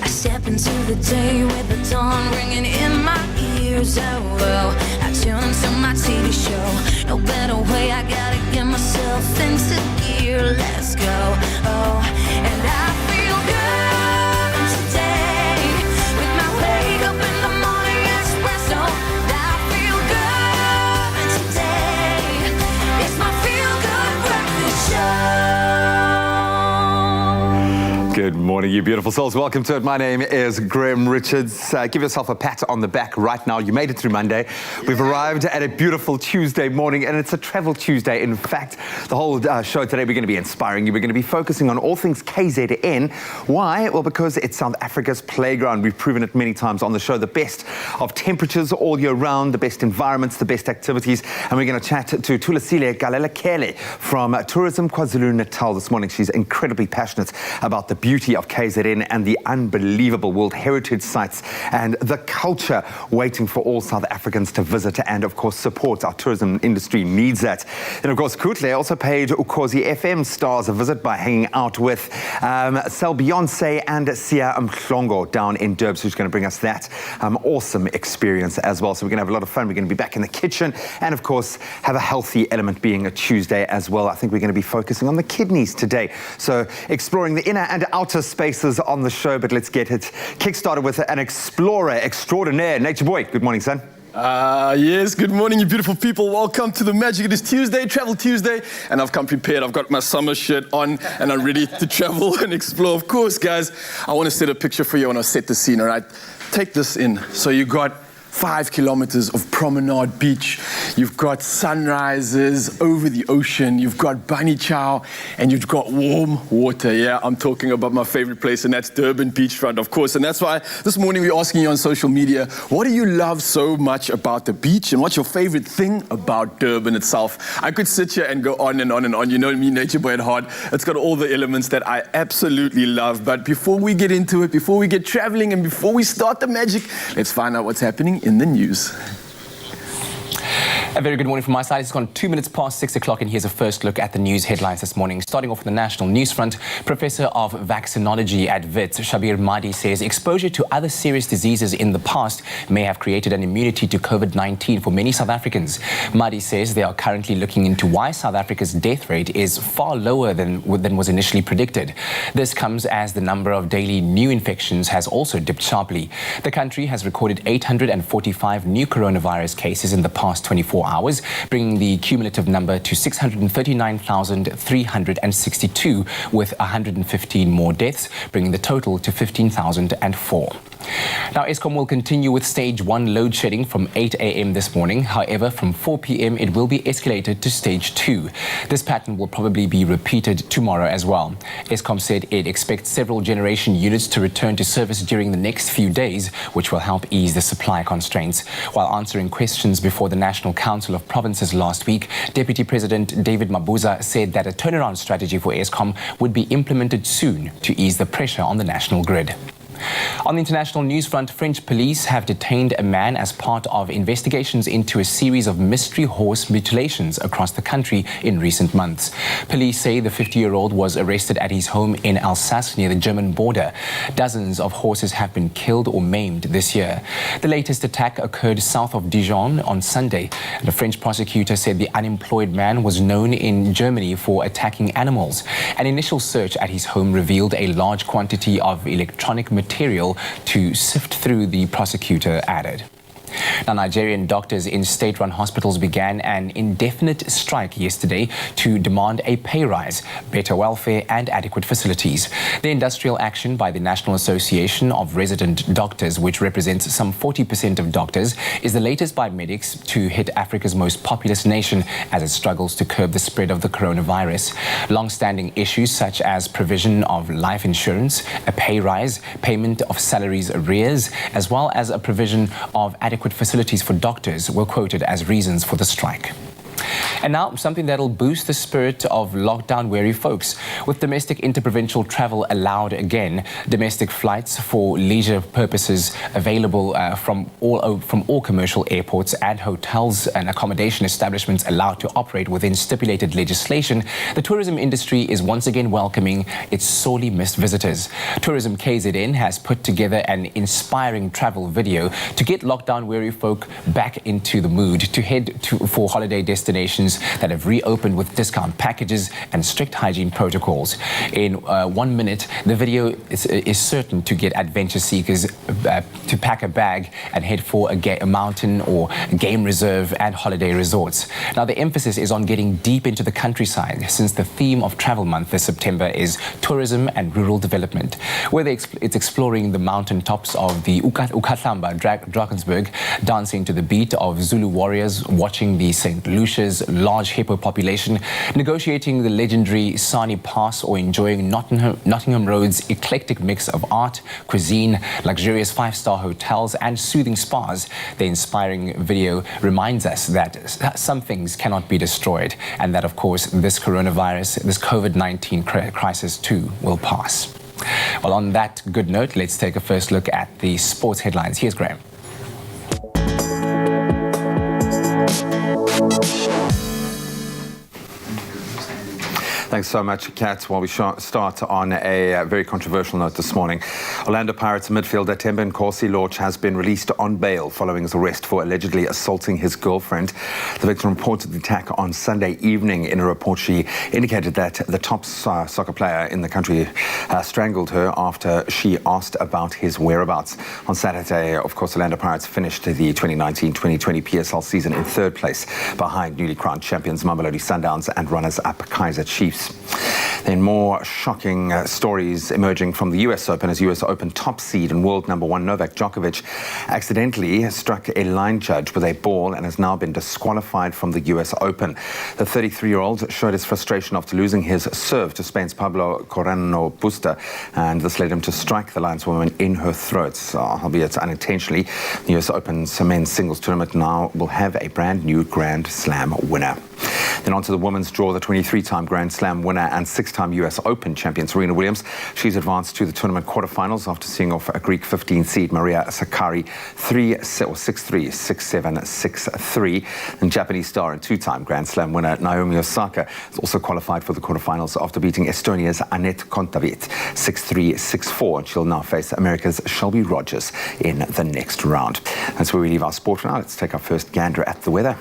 step into the day with the dawn ringing in my ears. Oh, well, I tune into my TV show. No better way, I gotta get myself into gear. Let's go. Oh, and I feel good today with my wake up in the morning espresso. I feel good today. It's my feel good breakfast show. Good morning, you beautiful souls. Welcome to it. My name is Graham Richards. Give yourself a pat on the back right now. You made it through Monday. We've arrived at a beautiful Tuesday morning, and it's a travel Tuesday. In fact, the whole show today, we're going to be inspiring you. We're going to be focusing on all things KZN. Why? Well, because it's South Africa's playground. We've proven it many times on the show. The best of temperatures all year round, the best environments, the best activities. And we're going to chat to Tulisile Galelakele from Tourism KZN this morning. She's incredibly passionate about the beauty of KZN and the unbelievable World Heritage sites and the culture waiting for all South Africans to visit and, of course, support. Our tourism industry needs that. And, of course, Kutle also paid Ukosi FM stars a visit by hanging out with Sel Beyonce and Sia Mhlongo down in Durban. So she's going to bring us that awesome experience as well. So we're going to have a lot of fun. We're going to be back in the kitchen and, of course, have a healthy element being a Tuesday as well. I think we're going to be focusing on the kidneys today. So exploring the inner and outer spaces on the show, but let's get it kick-started with an explorer extraordinaire. Nature Boy, good morning, son. Yes, good morning, you beautiful people. Welcome to the magic. It is Tuesday, Travel Tuesday, and I've come prepared. I've got my summer shirt on, and I'm ready to travel and explore. Of course, guys, I want to set a picture for you. I want to set the scene, all right? Take this in. So you got 5 kilometers of promenade beach. You've got sunrises over the ocean. You've got bunny chow, and you've got warm water. Yeah, I'm talking about my favorite place, and that's Durban beachfront, of course. And that's why this morning we're asking you on social media, what do you love so much about the beach, and what's your favorite thing about Durban itself? I could sit here and go on and on and on. You know me, Nature Boy at heart. It's got all the elements that I absolutely love. But before we get into it, before we get traveling, and before we start the magic, let's find out what's happening in the news. A very good morning from my side. It's gone 2 minutes past 6 o'clock, and here's a first look at the news headlines this morning. Starting off with the national news front, Professor of Vaccinology at WITS, Shabir Mahdi, says exposure to other serious diseases in the past may have created an immunity to COVID-19 for many South Africans. Mahdi says they are currently looking into why South Africa's death rate is far lower than was initially predicted. This comes as the number of daily new infections has also dipped sharply. The country has recorded 845 new coronavirus cases in the past 24 hours, bringing the cumulative number to 639,362, with 115 more deaths, bringing the total to 15,004. Now, Eskom will continue with stage 1 load shedding from 8 a.m. this morning. However, from 4 p.m. it will be escalated to stage 2. This pattern will probably be repeated tomorrow as well. Eskom said it expects several generation units to return to service during the next few days, which will help ease the supply constraints. While answering questions before the National Council of Provinces last week, Deputy President David Mabuza said that a turnaround strategy for Eskom would be implemented soon to ease the pressure on the national grid. On the international news front, French police have detained a man as part of investigations into a series of mystery horse mutilations across the country in recent months. Police say the 50-year-old was arrested at his home in Alsace near the German border. Dozens of horses have been killed or maimed this year. The latest attack occurred south of Dijon on Sunday. The French prosecutor said the unemployed man was known in Germany for attacking animals. An initial search at his home revealed a large quantity of electronic material to sift through, the prosecutor added. Now, Nigerian doctors in state-run hospitals began an indefinite strike yesterday to demand a pay rise, better welfare and adequate facilities. The industrial action by the National Association of Resident Doctors, which represents some 40% of doctors, is the latest by medics to hit Africa's most populous nation as it struggles to curb the spread of the coronavirus. Long-standing issues such as provision of life insurance, a pay rise, payment of salaries arrears, as well as a provision of adequate facilities for doctors were quoted as reasons for the strike. And now, something that'll boost the spirit of lockdown-weary folks. With domestic interprovincial travel allowed again, domestic flights for leisure purposes available from all commercial airports and hotels and accommodation establishments allowed to operate within stipulated legislation, the tourism industry is once again welcoming its sorely missed visitors. Tourism KZN has put together an inspiring travel video to get lockdown-weary folk back into the mood to head for holiday destinations that have reopened with discount packages and strict hygiene protocols. In 1 minute, the video is certain to get adventure seekers to pack a bag and head for a mountain or game reserve and holiday resorts. Now, the emphasis is on getting deep into the countryside, since the theme of Travel Month this September is tourism and rural development. Whether it's exploring the mountain tops of the Ukahlamba, Drakensberg, dancing to the beat of Zulu warriors, watching the St. Lucia's large hippo population, negotiating the legendary Sani Pass, or enjoying Nottingham Road's eclectic mix of art, cuisine, luxurious five-star hotels and soothing spas, the inspiring video reminds us that some things cannot be destroyed, and that, of course, this coronavirus, this COVID-19 crisis too will pass. Well, on that good note, let's take a first look at the sports headlines. Here's Graham. Thanks so much, Kat. While we start on a very controversial note this morning, Orlando Pirates midfielder Themba Nkosi Lorch has been released on bail following his arrest for allegedly assaulting his girlfriend. The victim reported the attack on Sunday evening. In a report, she indicated that the top soccer player in the country strangled her after she asked about his whereabouts. On Saturday, of course, Orlando Pirates finished the 2019-2020 PSL season in third place behind newly crowned champions Mamelodi Sundowns and runners-up Kaizer Chiefs. Then more shocking stories emerging from the US Open, as US Open top seed and world number one Novak Djokovic accidentally struck a line judge with a ball and has now been disqualified from the US Open. The 33-year-old showed his frustration after losing his serve to Spain's Pablo Corrano Busta, and this led him to strike the lineswoman in her throat, albeit unintentionally. The US Open's men's singles tournament now will have a brand new Grand Slam winner. Then on to the women's draw, the 23-time Grand Slam winner and 6-time US Open champion Serena Williams. She's advanced to the tournament quarterfinals after seeing off a Greek 15 seed Maria Sakkari 6-3, 6-7, 6-3. And Japanese star and 2-time Grand Slam winner Naomi Osaka has also qualified for the quarterfinals after beating Estonia's Anett Kontaveit 6-3, 6-4. And she'll now face America's Shelby Rogers in the next round. That's where we leave our sport for now. Let's take our first gander at the weather.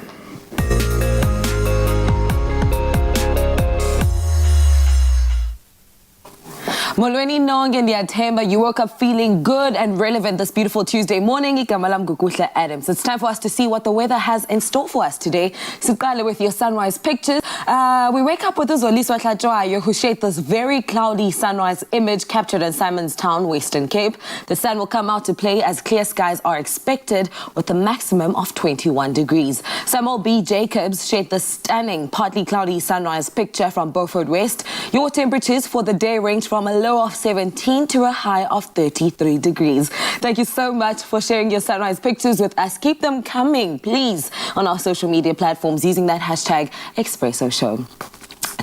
Molweni nonke ndiyathemba you woke up feeling good and relevant this beautiful Tuesday morning. Igama lam Gukuhle Adams. It's time for us to see what the weather has in store for us today. Siqale with your sunrise pictures. We wake up with uZoliswa Hlatshwayo, who shared this very cloudy sunrise image captured in Simonstown, Western Cape. The sun will come out to play as clear skies are expected with a maximum of 21 degrees. Samuel B. Jacobs shared the stunning partly cloudy sunrise picture from Beaufort West. Your temperatures for the day range from a low of 17 to a high of 33 degrees. Thank you so much for sharing your sunrise pictures with us. Keep them coming, please, on our social media platforms using that hashtag Expresso Show.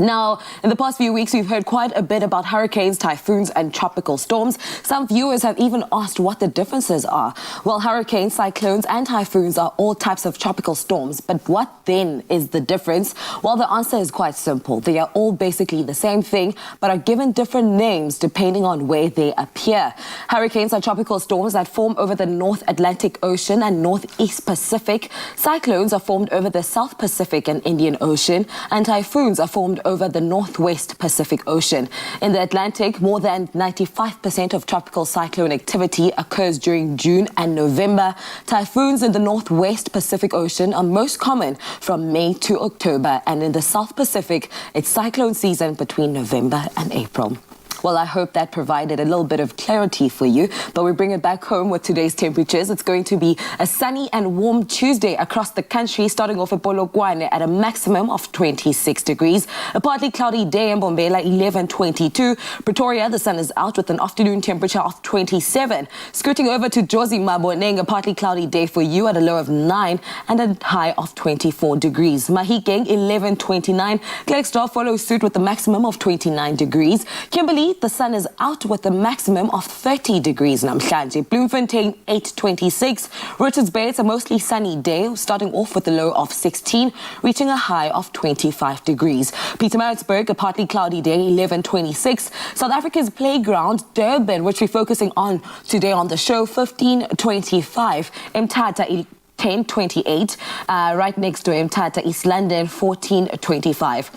Now, in the past few weeks, we've heard quite a bit about hurricanes, typhoons and tropical storms. Some viewers have even asked what the differences are. Well, hurricanes, cyclones and typhoons are all types of tropical storms. But what then is the difference? Well, the answer is quite simple. They are all basically the same thing, but are given different names depending on where they appear. Hurricanes are tropical storms that form over the North Atlantic Ocean and Northeast Pacific. Cyclones are formed over the South Pacific and Indian Ocean, and typhoons are formed over the Northwest Pacific Ocean. In the Atlantic, more than 95% of tropical cyclone activity occurs during June and November. Typhoons in the Northwest Pacific Ocean are most common from May to October, and in the South Pacific, it's cyclone season between November and April. Well, I hope that provided a little bit of clarity for you. But we bring it back home with today's temperatures. It's going to be a sunny and warm Tuesday across the country, starting off at Polokwane at a maximum of 26 degrees. A partly cloudy day in Mbombela, 11:22. Pretoria, the sun is out with an afternoon temperature of 27. Scooting over to Jozi Maboneng, a partly cloudy day for you at a low of 9 and a high of 24 degrees. Mahikeng, 11:29. Klerksdorp follows suit with a maximum of 29 degrees. Kimberley, the sun is out with a maximum of 30 degrees. Namhlanje, Bloemfontein, 8:26. Richards Bay, it's a mostly sunny day, starting off with a low of 16, reaching a high of 25 degrees. Pietermaritzburg, a partly cloudy day, 11:26. South Africa's playground, Durban, which we're focusing on today on the show, 15:25. Mthatha, 10:28. Right next to Mthatha, East London, 14:25.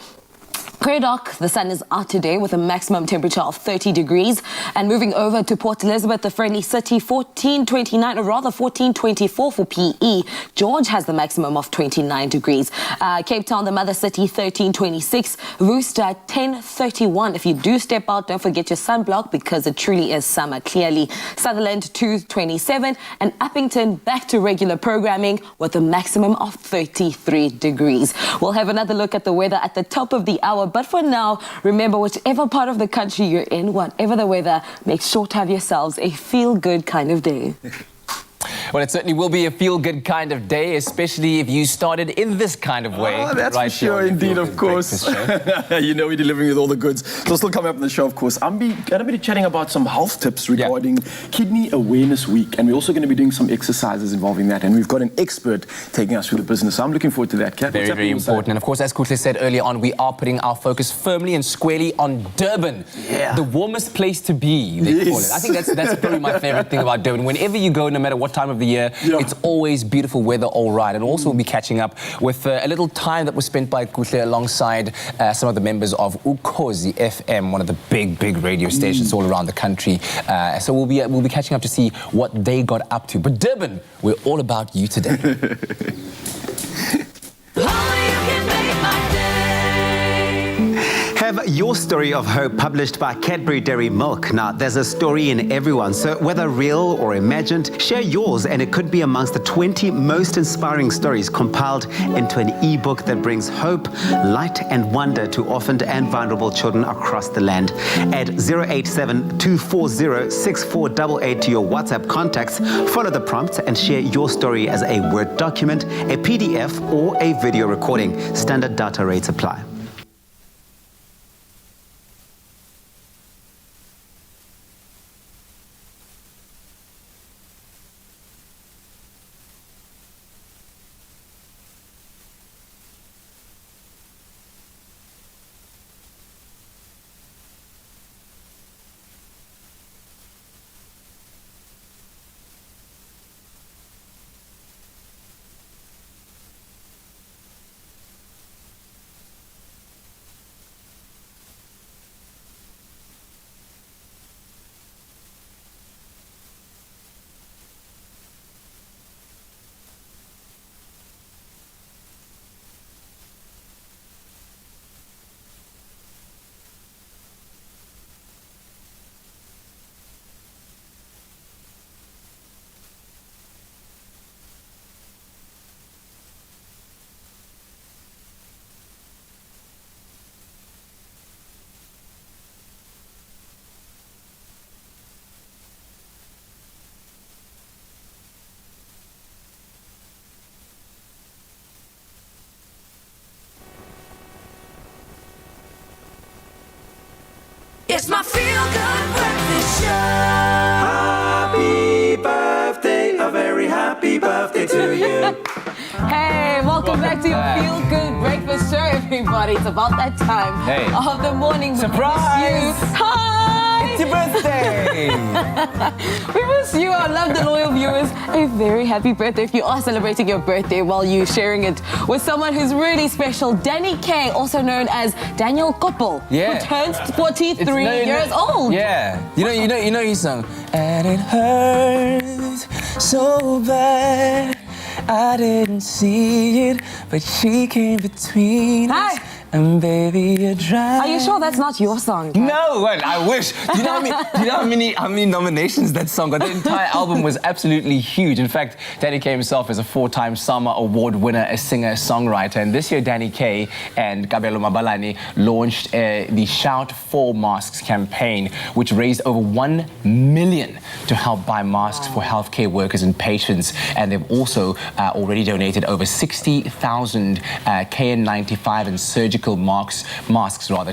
Cradock, the sun is out today with a maximum temperature of 30 degrees. And moving over to Port Elizabeth, the friendly city, 14:29, or rather 14:24 for PE. George has the maximum of 29 degrees. Cape Town, the mother city, 13:26. Worcester, 10:31. If you do step out, don't forget your sunblock because it truly is summer, clearly. Sutherland, 2:27. And Uppington, back to regular programming with a maximum of 33 degrees. We'll have another look at the weather at the top of the hour. But for now, remember, whichever part of the country you're in, whatever the weather, make sure to have yourselves a feel-good kind of day. Well, it certainly will be a feel-good kind of day, especially if you started in this kind of way. Oh, that's right for sure, indeed, of course. You know we're delivering with all the goods. So still coming up on the show, of course. I'm going to be chatting about some health tips regarding Kidney Awareness Week. And we're also going to be doing some exercises involving that. And we've got an expert taking us through the business. So I'm looking forward to that, Kat. Very, very important. And of course, as Kutle said earlier on, we are putting our focus firmly and squarely on Durban. Yeah. The warmest place to be, they call it. I think that's probably my favorite thing about Durban. Whenever you go, no matter what time of the year, it's always beautiful weather, all right. And also we'll be catching up with a little time that was spent by Kutle alongside some of the members of Ukosi FM, one of the big radio stations all around the country. So we'll be catching up to see what they got up to. But Durban, we're all about you today. Have your story of hope published by Cadbury Dairy Milk. Now, there's a story in everyone, so whether real or imagined, share yours and it could be amongst the 20 most inspiring stories compiled into an e-book that brings hope, light and wonder to orphaned and vulnerable children across the land. Add 087-240-6488 to your WhatsApp contacts, follow the prompts and share your story as a Word document, a PDF or a video recording. Standard data rates apply. It's my feel-good breakfast show. Happy birthday, a very happy birthday to you. Hey, welcome back to your Feel Good Breakfast Show, everybody. It's about that time of the morning. We Surprise! miss you. Hi! It's your birthday! We miss you, our loved and loyal viewers. A very happy birthday if you are celebrating your birthday while you're sharing it with someone who's really special. Danny K, also known as Daniel Koppel, who turns 43 years old. Yeah. You know his song. And it hurts so bad. I didn't see it, but she came between us. baby, you're driving. Are you sure that's not your song? Kat? No, well, I wish. Do you know how many nominations that song got? The entire album was absolutely huge. In fact, Danny Kaye himself is a 4-time SAMA Award winner, a singer, songwriter. And this year, Danny Kaye and Kabelo Mabalani launched the Shout for Masks campaign, which raised over 1 million to help buy masks for healthcare workers and patients. And they've also already donated over 60,000 KN95 and surgical masks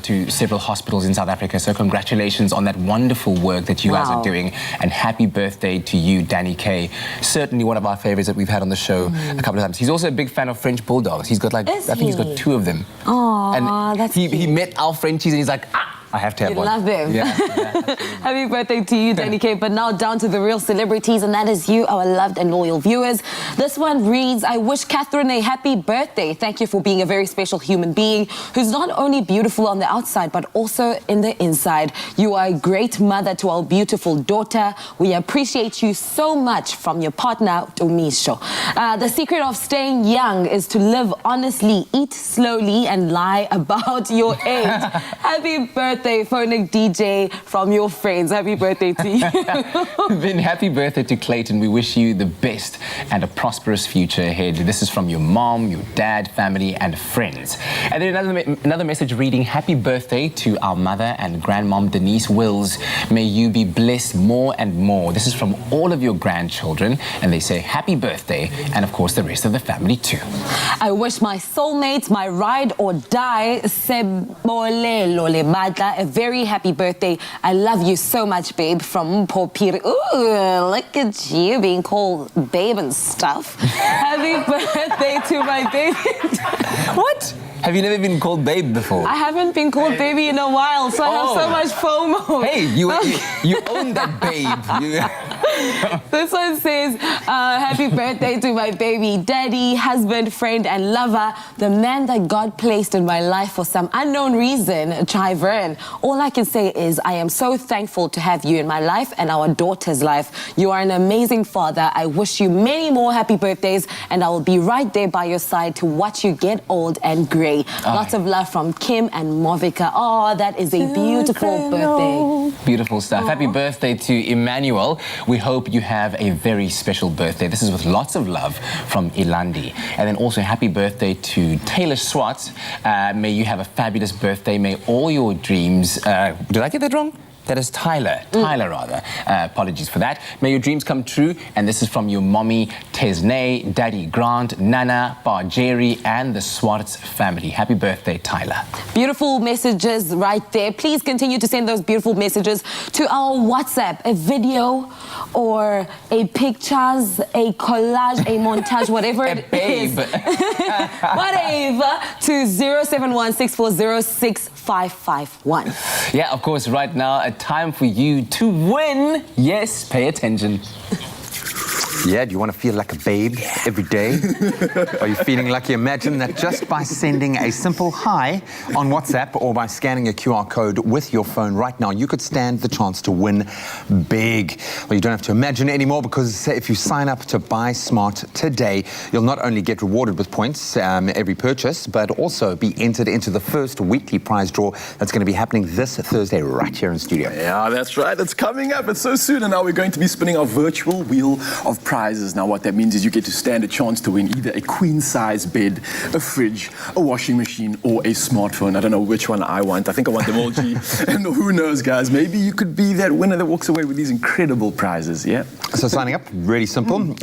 to several hospitals in South Africa. So congratulations on that wonderful work that you guys are doing, and happy birthday to you, Danny Kaye. Certainly one of our favorites that we've had on the show a couple of times. He's also a big fan of French bulldogs. He's got like, I think he's got 2 of them. Oh, and that's he met our Frenchies and he's like, I have to have one. You love them. Yeah. Happy birthday to you, Danny Kaye. But now down to the real celebrities, and that is you, our loved and loyal viewers. This one reads, I wish Catherine a happy birthday. Thank you for being a very special human being who's not only beautiful on the outside, but also in the inside. You are a great mother to our beautiful daughter. We appreciate you so much, from your partner, Tomisho. The secret of staying young is to live honestly, eat slowly, and lie about your age. Happy birthday, Phonic DJ, from your friends. Happy birthday to you. Then happy birthday to Clayton. We wish you the best and a prosperous future ahead. This is from your mom, your dad, family, and friends. And then another message reading, happy birthday to our mother and grandmom, Denise Wills. May you be blessed more and more. This is from all of your grandchildren, and they say happy birthday, and of course the rest of the family too. I wish my soulmate, my ride or die, Sebolelo Lebata, a very happy birthday. I love you so much, babe, from Popir. Ooh, look at you being called babe and stuff. Happy birthday to my baby. What? Have you never been called babe before? I haven't been called baby in a while, so I have so much FOMO. Hey, you own that babe. This one says, happy birthday to my baby daddy, husband, friend, and lover, the man that God placed in my life for some unknown reason, Chivern. All I can say is I am so thankful to have you in my life and our daughter's life. You are an amazing father. I wish you many more happy birthdays, and I will be right there by your side to watch you get old and grey. Lots of love from Kim and Movika. Oh, that is a beautiful birthday. Beautiful stuff. Happy birthday to Emmanuel. We hope you have a very special birthday. This is with lots of love from Ilandi. And then also happy birthday to Taylor Swart. May you have a fabulous birthday. May all your dreams... did I get that wrong? That is Tyler. Tyler, rather. Apologies for that. May your dreams come true. And this is from your mommy, Tesnay, Daddy Grant, Nana, Barjeri, and the Swartz family. Happy birthday, Tyler. Beautiful messages right there. Please continue to send those beautiful messages to our WhatsApp. A video or a pictures, a collage, a montage, whatever it is. Whatever. To 071-640-6551. Yeah, of course, right now, a time for you to win. Yes, pay attention. Yeah, do you want to feel like a babe every day? Are you feeling lucky? Imagine that just by sending a simple hi on WhatsApp or by scanning a QR code with your phone right now, you could stand the chance to win big. Well, you don't have to imagine anymore, because if you sign up to Buy Smart today, you'll not only get rewarded with points every purchase, but also be entered into the first weekly prize draw that's going to be happening this Thursday right here in studio. Yeah, that's right. It's coming up. It's so soon. And now we're going to be spinning our virtual wheel of prizes. Now, what that means is you get to stand a chance to win either a queen-size bed, a fridge, a washing machine, or a smartphone. I don't know which one I want. I think I want them all, G. And who knows, guys? Maybe you could be that winner that walks away with these incredible prizes, yeah? So signing up, really simple.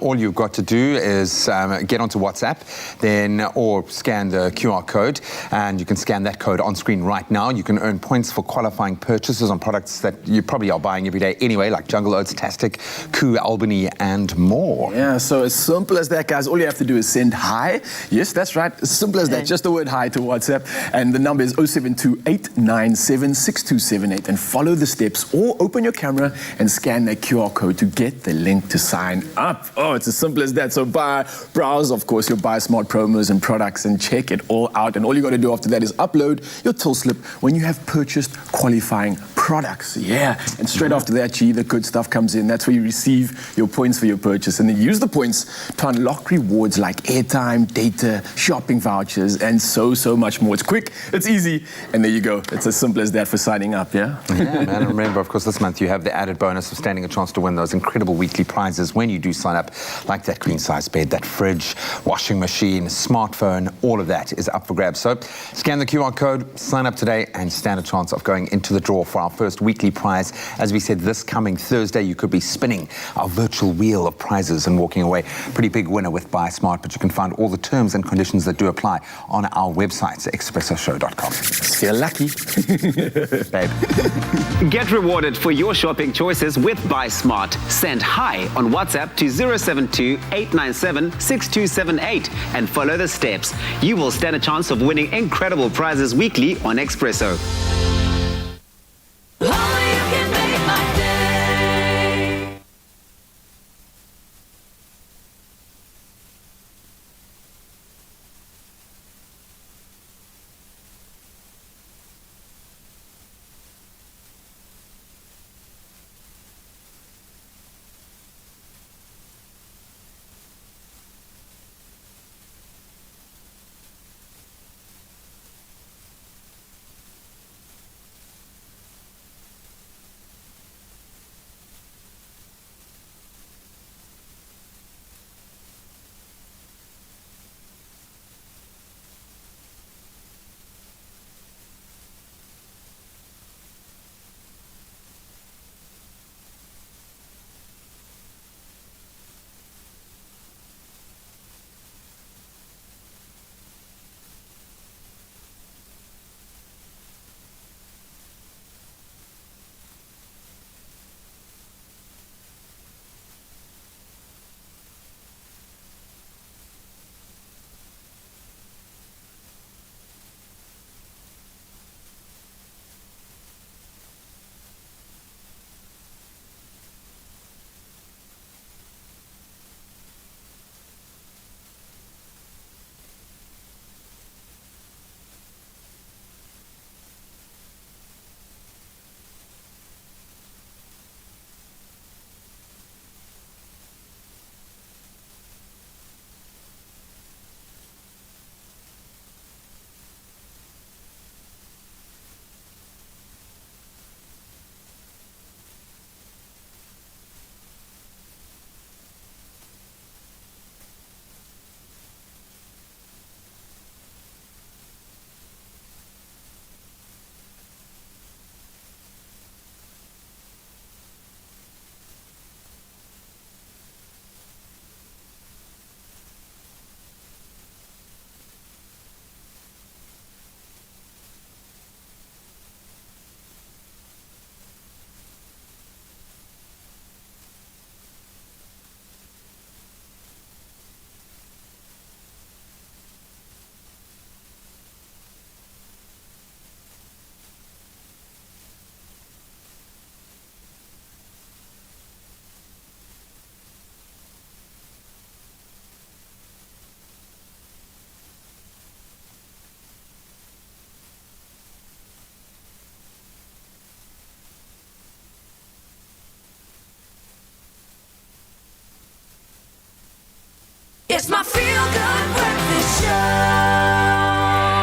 All you've got to do is get onto WhatsApp, or scan the QR code, and you can scan that code on screen right now. You can earn points for qualifying purchases on products that you probably are buying every day anyway, like Jungle Oats, Tastic, Koo, Albany, and more. Yeah, so as simple as that, guys. All you have to do is send hi. Yes, that's right. As simple as that. Just the word hi to WhatsApp. And the number is 072-897-6278. And follow the steps, or open your camera and scan that QR code to get the link to sign up. Oh, it's as simple as that. So browse, of course, your Buy Smart promos and products and check it all out. And all you got to do after that is upload your till slip when you have purchased qualifying products. Yeah. And straight after that, the good stuff comes in. That's where you receive your points for your purchase. And then use the points to unlock rewards like airtime, data, shopping vouchers, and so much more. It's quick, it's easy, and there you go. It's as simple as that for signing up, yeah? Yeah, man. And remember, of course, this month you have the added bonus of standing a chance to win those incredible weekly prizes when you do sign up, like that queen-size bed, that fridge, washing machine, smartphone, all of that is up for grabs. So scan the QR code, sign up today, and stand a chance of going into the draw for our first weekly prize. As we said, this coming Thursday, you could be spinning our virtual wheel of prizes and walking away pretty big winner with Buy Smart, but you can find all the terms and conditions that do apply on our website, expressoshow.com. Feel lucky. Babe. Get rewarded for your shopping choices with Buy Smart. Send hi on WhatsApp to 072-897-6278 and follow the steps. You will stand a chance of winning incredible prizes weekly on Expresso. Oh, you can make my day. It's my feel-good breakfast show.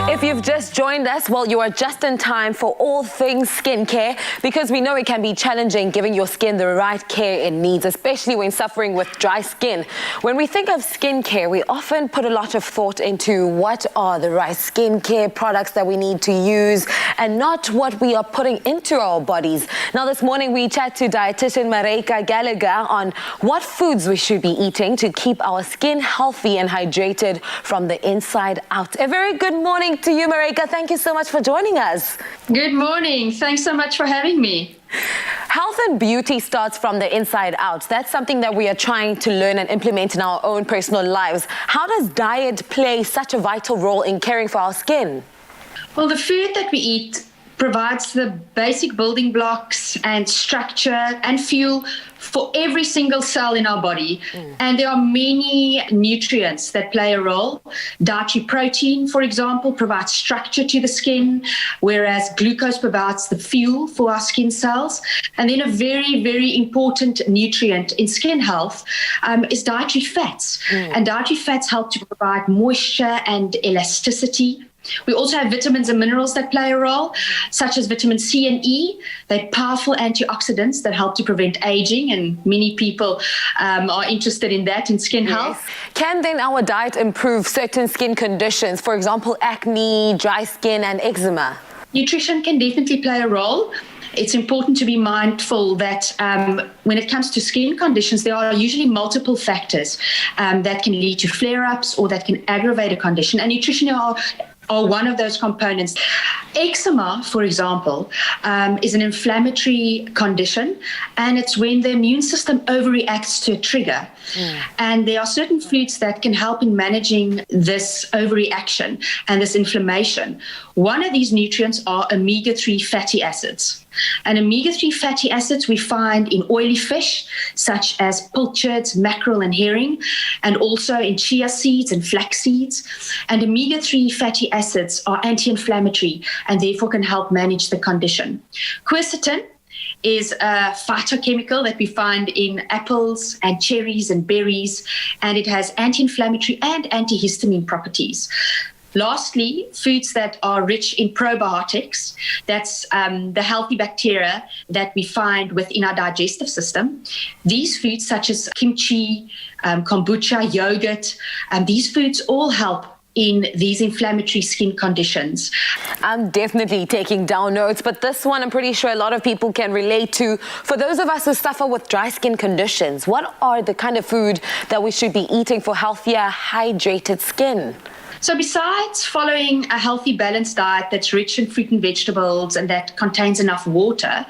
If you've just joined us, well, you are just in time for all things skincare, because we know it can be challenging giving your skin the right care it needs, especially when suffering with dry skin. When we think of skincare, we often put a lot of thought into what are the right skincare products that we need to use and not what we are putting into our bodies. Now, this morning we chat to dietitian Marika Gallagher on what foods we should be eating to keep our skin healthy and hydrated from the inside out. A very good morning to you, Marika. Thank you so much for joining us. Good morning. Thanks so much for having me. Health and beauty starts from the inside out. That's something that we are trying to learn and implement in our own personal lives. How does diet play such a vital role in caring for our skin? Well, the food that we eat provides the basic building blocks and structure and fuel for every single cell in our body. And there are many nutrients that play a role. Dietary protein, for example, provides structure to the skin, whereas glucose provides the fuel for our skin cells. And then a very, very important nutrient in skin health is dietary fats. And dietary fats help to provide moisture and elasticity. We also have vitamins and minerals that play a role, such as vitamin C and E. They're powerful antioxidants that help to prevent aging, and many people are interested in that in skin health. Can then our diet improve certain skin conditions, for example, acne, dry skin, and eczema? Nutrition can definitely play a role. It's important to be mindful that when it comes to skin conditions, there are usually multiple factors that can lead to flare-ups or that can aggravate a condition, and nutrition are one of those components. Eczema, for example, is an inflammatory condition, and it's when the immune system overreacts to a trigger. And there are certain foods that can help in managing this overreaction and this inflammation. One of these nutrients are omega-3 fatty acids. And omega-3 fatty acids we find in oily fish, such as pilchards, mackerel, and herring, and also in chia seeds and flax seeds. And omega-3 fatty acids are anti-inflammatory and therefore can help manage the condition. Quercetin is a phytochemical that we find in apples and cherries and berries, and it has anti-inflammatory and antihistamine properties. Lastly, foods that are rich in probiotics, that's the healthy bacteria that we find within our digestive system. These foods, such as kimchi, kombucha, yogurt, these foods all help in these inflammatory skin conditions. I'm definitely taking down notes, but this one I'm pretty sure a lot of people can relate to. For those of us who suffer with dry skin conditions, what are the kind of food that we should be eating for healthier, hydrated skin? So besides following a healthy, balanced diet that's rich in fruit and vegetables and that contains enough water,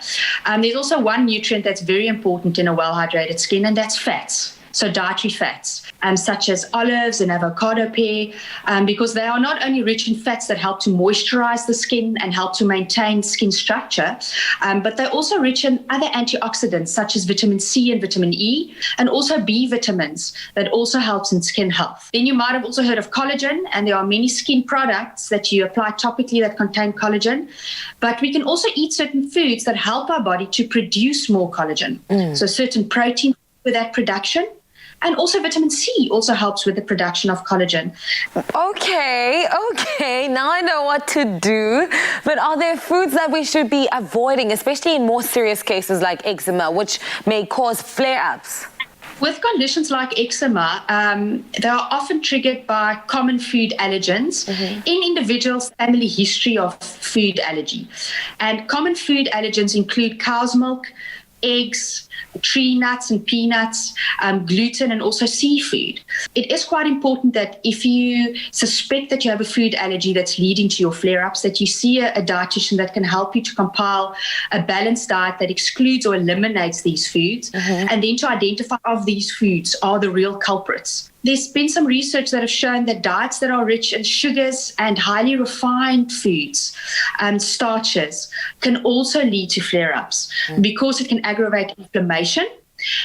there's also one nutrient that's very important in a well-hydrated skin, and that's fats. So dietary fats, such as olives and avocado pear, because they are not only rich in fats that help to moisturize the skin and help to maintain skin structure, but they're also rich in other antioxidants such as vitamin C and vitamin E, and also B vitamins that also helps in skin health. Then you might have also heard of collagen, and there are many skin products that you apply topically that contain collagen. But we can also eat certain foods that help our body to produce more collagen. So certain protein for that production. And also vitamin C also helps with the production of collagen. Okay, now I know what to do. But are there foods that we should be avoiding, especially in more serious cases like eczema, which may cause flare-ups? With conditions like eczema, they are often triggered by common food allergens in individuals' family history of food allergy. And common food allergens include cow's milk, eggs, tree nuts and peanuts, gluten, and also seafood. It is quite important that if you suspect that you have a food allergy that's leading to your flare-ups, that you see a dietitian that can help you to compile a balanced diet that excludes or eliminates these foods, and then to identify if these foods are the real culprits. There's been some research that have shown that diets that are rich in sugars and highly refined foods and starches can also lead to flare-ups because it can aggravate inflammation.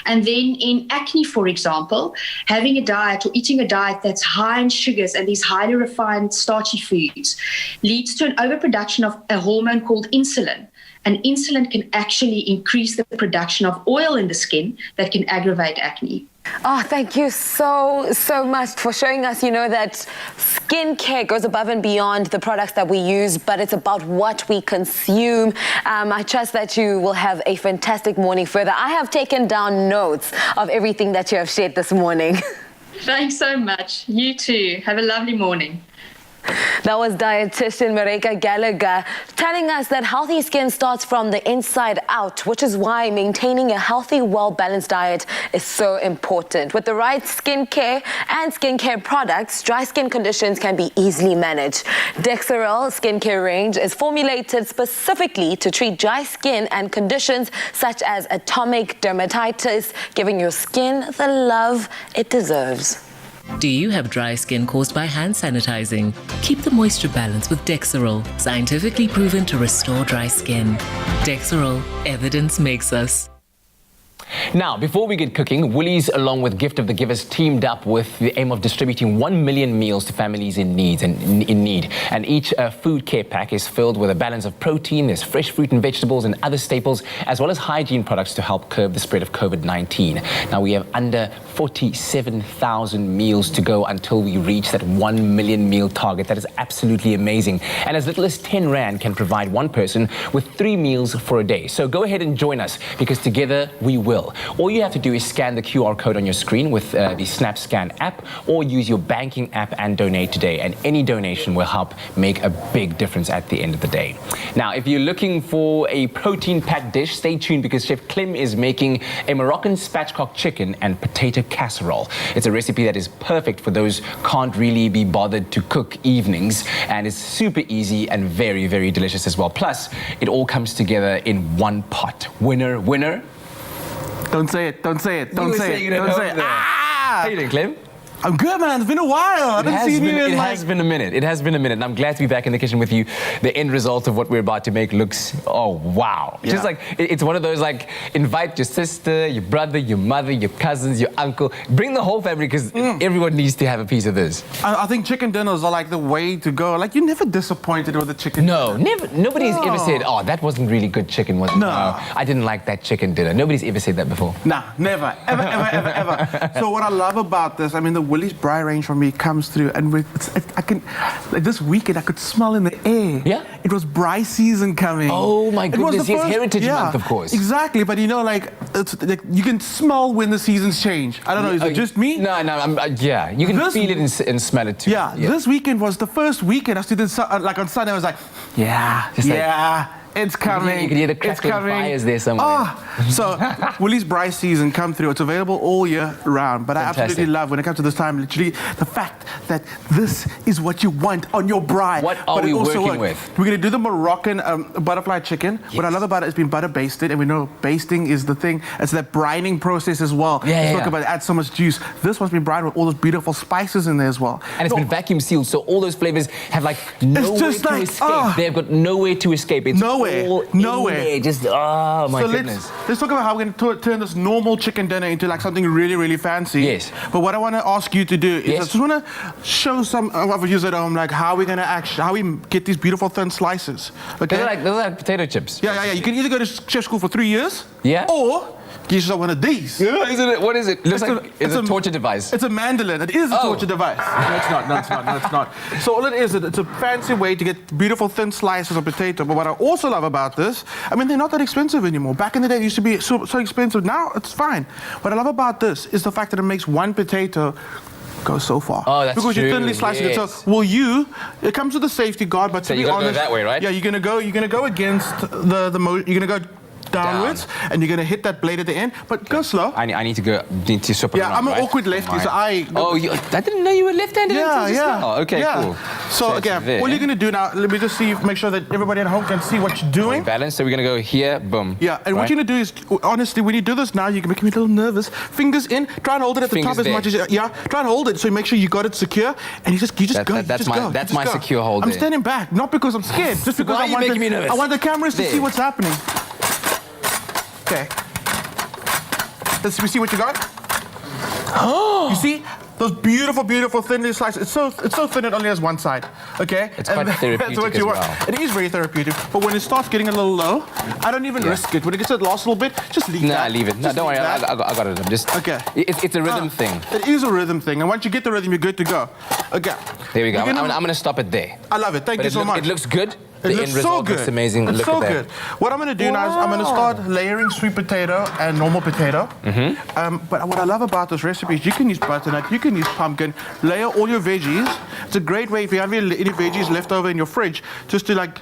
And then in acne, for example, having a diet or eating a diet that's high in sugars and these highly refined starchy foods leads to an overproduction of a hormone called insulin. And insulin can actually increase the production of oil in the skin that can aggravate acne. Oh, thank you so much for showing us, that skincare goes above and beyond the products that we use, but it's about what we consume. I trust that you will have a fantastic morning further. I have taken down notes of everything that you have shared this morning. Thanks so much. You too. Have a lovely morning. That was dietitian Marika Gallagher telling us that healthy skin starts from the inside out, which is why maintaining a healthy, well-balanced diet is so important. With the right skincare and skincare products, dry skin conditions can be easily managed. Dexerel skincare range is formulated specifically to treat dry skin and conditions such as atopic dermatitis, giving your skin the love it deserves. Do you have dry skin caused by hand sanitizing? Keep the moisture balance with Dexerol, scientifically proven to restore dry skin. Dexerol, evidence makes us. Now, before we get cooking, Woolies, along with Gift of the Givers, teamed up with the aim of distributing 1 million meals to families in need. And each food care pack is filled with a balance of protein, there's fresh fruit and vegetables and other staples, as well as hygiene products to help curb the spread of COVID-19. Now, we have under 47,000 meals to go until we reach that 1 million meal target. That is absolutely amazing. And as little as 10 Rand can provide one person with 3 meals for a day. So go ahead and join us, because together we will. All you have to do is scan the QR code on your screen with the SnapScan app, or use your banking app and donate today. And any donation will help make a big difference at the end of the day. Now, if you're looking for a protein-packed dish, stay tuned, because Chef Clem is making a Moroccan spatchcock chicken and potato casserole. It's a recipe that is perfect for those can't really be bothered to cook evenings, and it's super easy and very, very delicious as well. Plus, it all comes together in one pot. Winner, winner. Don't say it, don't say it, don't say it, don't say it. How you doing, Clem? I'm good, man. It's been a while. I haven't seen you in It has been a minute. It has been a minute. And I'm glad to be back in the kitchen with you. The end result of what we're about to make looks, oh, wow. Yeah. Just like, it's one of those, like, invite your sister, your brother, your mother, your cousins, your uncle. Bring the whole family, because everyone needs to have a piece of this. I think chicken dinners are like the way to go. Like, you're never disappointed with the chicken No, dinner. never. Nobody's ever said, oh, that wasn't really good chicken, was it? No. I didn't like that chicken dinner. Nobody's ever said that before. Nah, never. Ever, ever, ever, ever. So what I love about this, I mean, the Woolies Braai range for me comes through, and I can, like this weekend, I could smell in the air. Yeah? It was braai season coming. Oh my It was goodness, the yes, first- Heritage Month, of course. Exactly, but you know, like, it's, like, you can smell when the seasons change. I don't know, is it just me? No, yeah, you can feel it and smell it too. Yeah, this weekend was the first weekend. I stood in, like on Sunday, I was like, Yeah, just like- yeah. It's coming. You can hear the It's crackling coming. fires there somewhere. Oh, so Woolies Braai season come through. It's available all year round. But Fantastic. I absolutely love, when it comes to this time, literally the fact that this is what you want on your braai. What are But it we also working works. with? We're going to do the Moroccan butterfly chicken. What I love about it is being butter basted, and we know basting is the thing. It's that brining process as well. Yeah, Talk about it, add so much juice. This one's been brined with all those beautiful spices in there as well. And it's been vacuum sealed, so all those flavors have like nowhere just to like, escape. They've got nowhere to escape. It's Nowhere. all Nowhere. in there. Just, oh my So goodness. let's talk about how we're going to turn this normal chicken dinner into like something really, really fancy. Yes. But what I want to ask you to do is I just want to show some of you at home, like how we're going to how we get these beautiful thin slices. Okay. Those are like potato chips. Yeah. You can either go to chef school for 3 years. Yeah. Or get yourself one of these. Yeah, isn't it? What is it? Looks like it's a torture device. It's a mandolin. It is a torture device. No, it's not. No, it's not. No, it's not. So all it is, it's a fancy way to get beautiful thin slices of potato. But what I also love about this, I mean, they're not that expensive anymore. Back in the day, it used to be so expensive. Now it's fine. What I love about this is the fact that it makes one potato go so far. Oh, that's because true. you're thinly slicing it. Yes. So it comes with a safety guard, but So to be you're gonna honest, go that way, right? Yeah, you're gonna go against you're gonna go downwards, and you're gonna hit that blade at the end, but go slow. I need to swap it Yeah, around, I'm an right? awkward lefty, so I... Oh, I didn't know you were left-handed. Yeah. Oh, okay, Yeah. cool. So it's again, there. what you're gonna do now, let me just make sure that everybody at home can see what you're doing. Balance, so we're gonna go here, boom. Yeah, and what you're gonna do is, honestly, when you do this now, you can make me a little nervous. Fingers in, try and hold it at the top Fingers as much as try and hold it so you make sure you got it secure, and you just go. That's my secure hold I'm there. standing back, not because I'm scared, just because Why are you making me nervous? I want the cameras to There. see what's happening. Okay. Let's see what you got. You see? Those beautiful, beautiful thinly slices. It's so thin it only has one side. Okay? It's quite therapeutic That's what you want. as well. It is very therapeutic. But when it starts getting a little low, I don't even risk it. When it gets to the last little bit, just leave that. Nah, leave it. No, Just don't worry. leave I that. got it. I'm just. Okay. It's a rhythm thing. It is a rhythm thing. And once you get the rhythm, you're good to go. Okay. There we go. You're I'm gonna stop it there. I love it. Thank But you so much. It looks good. It The looks end so result good. looks amazing. It's Look so at that. good. What I'm going to do now is I'm going to start layering sweet potato and normal potato. But what I love about this recipe is you can use butternut, you can use pumpkin, layer all your veggies. It's a great way if you have any veggies left over in your fridge, just to like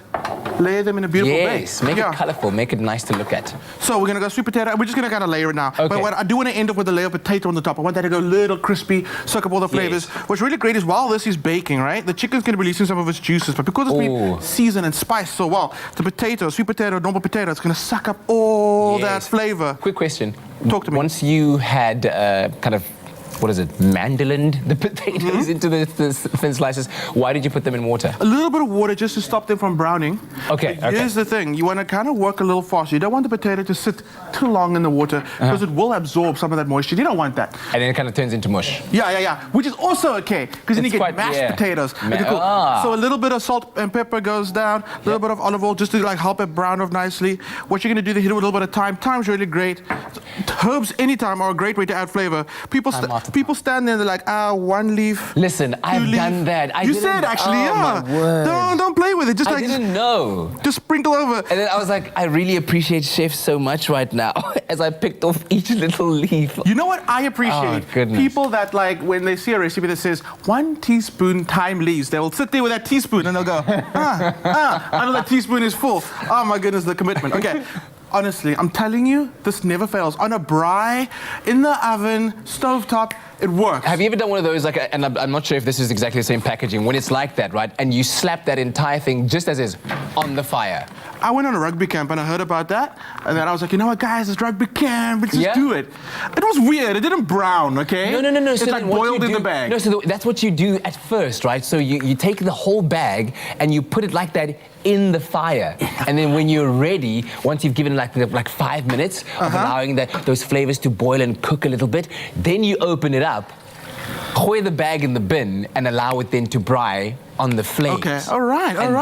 layer them in a beautiful Yes, base. make it colorful, make it nice to look at. So we're going to go sweet potato. We're just going to kind of layer it now. Okay. But what I do want to end up with a layer of potato on the top. I want that to go a little crispy, soak up all the flavors. What's really great is while this is baking, right, the chicken's going to be releasing some of its juices. But because it's been seasoned and spiced so well, the potato, sweet potato, normal potato, it's going to suck up all that flavor. Quick question. Talk to me. Once you had kind of what is it, mandolined the potatoes into the thin slices. Why did you put them in water? A little bit of water just to stop them from browning. Okay, But here's the thing. You want to kind of work a little fast. You don't want the potato to sit too long in the water because it will absorb some of that moisture. You don't want that. And then it kind of turns into mush. Yeah. Which is also okay because then you It's get quite- mashed yeah. potatoes. Ma- Okay, cool. ah. So a little bit of salt and pepper goes down, a little bit of olive oil just to like help it brown off nicely. What you're going to do, hit it with a little bit of thyme. Thyme's really great. Herbs anytime are a great way to add flavor. People stand there and they're like, one leaf. Listen, I've leaf. done that. You said actually, yeah. My word. Don't play with it. Just I like didn't know. just sprinkle over. And then I was like, I really appreciate chefs so much right now as I picked off each little leaf. You know what I appreciate? Oh, goodness. People that like when they see a recipe that says 1 teaspoon thyme leaves, they will sit there with that teaspoon and they'll go, I know that teaspoon is full. Oh my goodness, the commitment. Okay. Honestly, I'm telling you, this never fails. On a braai, in the oven, stovetop, it works. Have you ever done one of those, like, and I'm not sure if this is exactly the same packaging, when it's like that, right? And you slap that entire thing just as is on the fire. I went on a rugby camp and I heard about that. And then I was like, you know what, guys, it's rugby camp. Let's just do it. It was weird. It didn't brown, okay? No. It's So like then what boiled you in do- the bag. No, so that's what you do at first, right? So you take the whole bag and you put it like that in the fire. And then when you're ready, once you've given like 5 minutes of allowing those flavors to boil and cook a little bit, then you open it up, gooi the bag in the bin and allow it then to braai on the flames. Okay, all right. Then,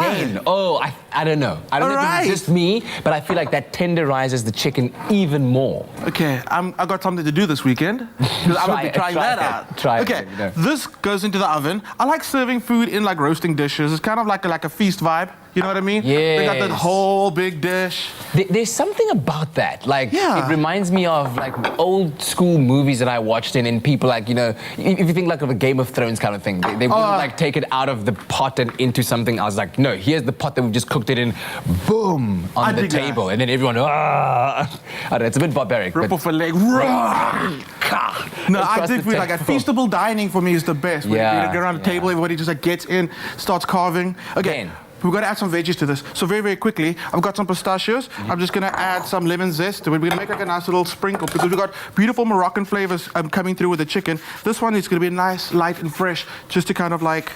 I don't know. I don't know if it's just me, but I feel like that tenderizes the chicken even more. Okay, I got something to do this weekend. Because I'm going to be trying that out. Try it. Okay, this goes into the oven. I like serving food in like roasting dishes. It's kind of like a feast vibe. You know what I mean? They got that Yes. whole big dish. There's something about that. Like, it reminds me of like old school movies that I watched in, and people like, you know, if you think like of a Game of Thrones kind of thing, they wouldn't like take it out of the pot and into something. I was like, no, here's the pot that we've just cooked it in, boom, on the table. And then everyone, I don't know, it's a bit barbaric. Rip off a leg. No, I did feel like that. Feastable dining for me is the best. When you get around the table, everybody just like gets in, starts carving. Okay. We've got to add some veggies to this. So very, very quickly, I've got some pistachios. I'm just going to add some lemon zest to it. We're going to make like a nice little sprinkle because we've got beautiful Moroccan flavors coming through with the chicken. This one is going to be nice, light and fresh, just to kind of like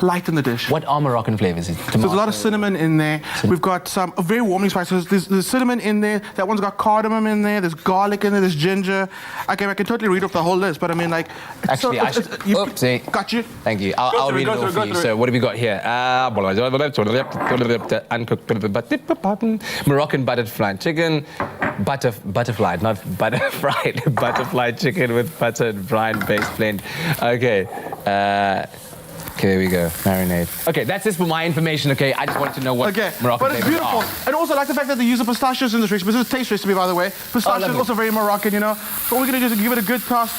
lighten the dish. What are Moroccan flavors? So there's a lot of cinnamon in there. We've got some very warming spices. There's cinnamon in there. That one's got cardamom in there. There's garlic in there. There's ginger. Okay, I can totally read off the whole list, but I mean like... Actually, I should... Oopsie. Got you. Thank you. I'll read it all for you. So what have we got here? Uncooked Moroccan buttered fried chicken. Butterfly, not butter fried. Butterfly chicken with butter and brine-based blend. Okay. Okay, there we go. Marinade. Okay, that's just for my information, okay? I just wanted to know what Moroccan but it's flavors beautiful. are. And also I like the fact that they use the pistachios in this recipe. This is a taste recipe, by the way. Pistachios is also very Moroccan, you know. So what we're going to do is give it a good toss.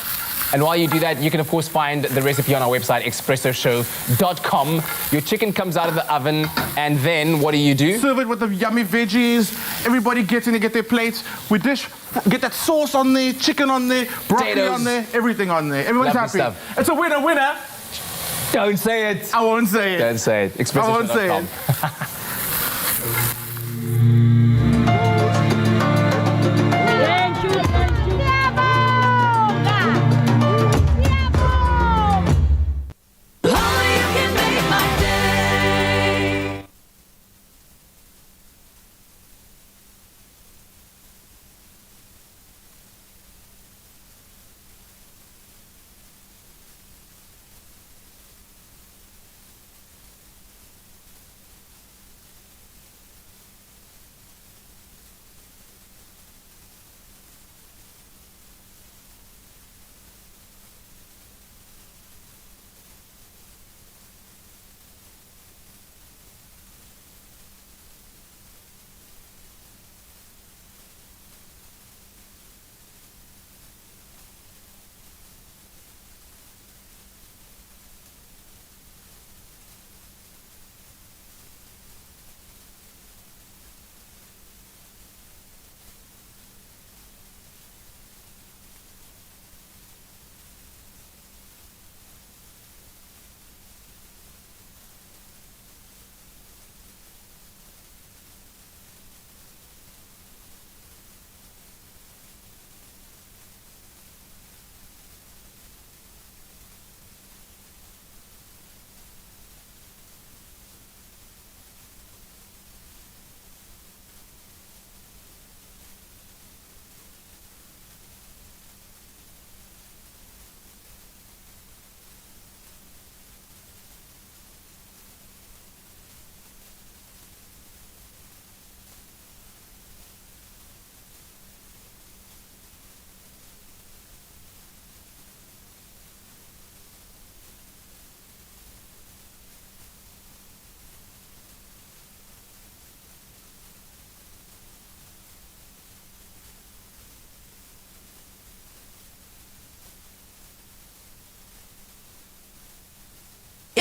And while you do that, you can, of course, find the recipe on our website, expressoshow.com. Your chicken comes out of the oven, and then what do? Serve it with the yummy veggies. Everybody gets in, they get their plates. We dish, get that sauce on there, chicken on there, broccoli Potatoes. on there, everything on there. Everybody's Lovely happy. stuff. It's a winner. Don't say it. I won't say it. Don't say it. I won't say it.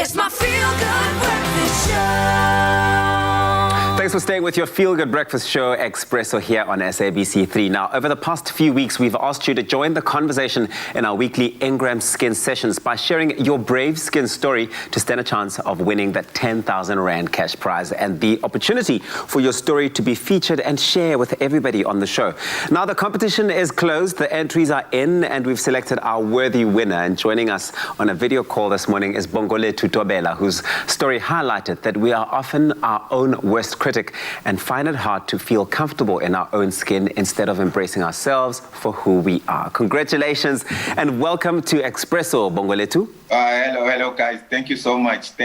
It's my feel-good breakfast show. Thanks for staying with your feel-good breakfast show, Expresso, here on SABC3. Now, over the past few weeks, we've asked you to join the conversation in our weekly Engram Skin sessions by sharing your brave skin story to stand a chance of winning that 10,000 Rand cash prize and the opportunity for your story to be featured and share with everybody on the show. Now, the competition is closed, the entries are in, and we've selected our worthy winner. And joining us on a video call this morning is Bongolethu Tobela, whose story highlighted that we are often our own worst critic and find it hard to feel comfortable in our own skin instead of embracing ourselves for who we are. Congratulations and welcome to Expresso, Bongolethu. Hello guys. Thank you so much.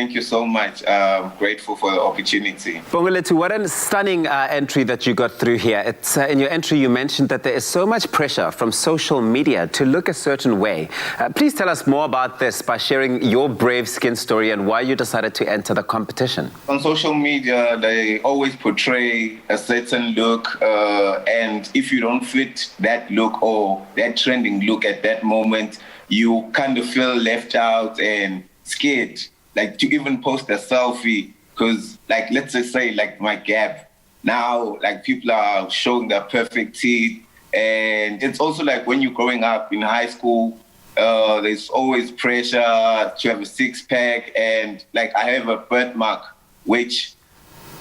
Grateful for the opportunity. Bongolethu, what a stunning entry that you got through here. It's in your entry you mentioned that there is so much pressure from social media to look a certain way. Please tell us more about this by sharing your brave skin story and why you decided to enter the competition. On social media, they always portray a certain look, and if you don't fit that look or that trending look at that moment, you kind of feel left out and scared, like to even post a selfie, because like, let's just say like my gap, now like people are showing their perfect teeth. And it's also like when you're growing up in high school, there's always pressure to have a six-pack, and like I have a birthmark, which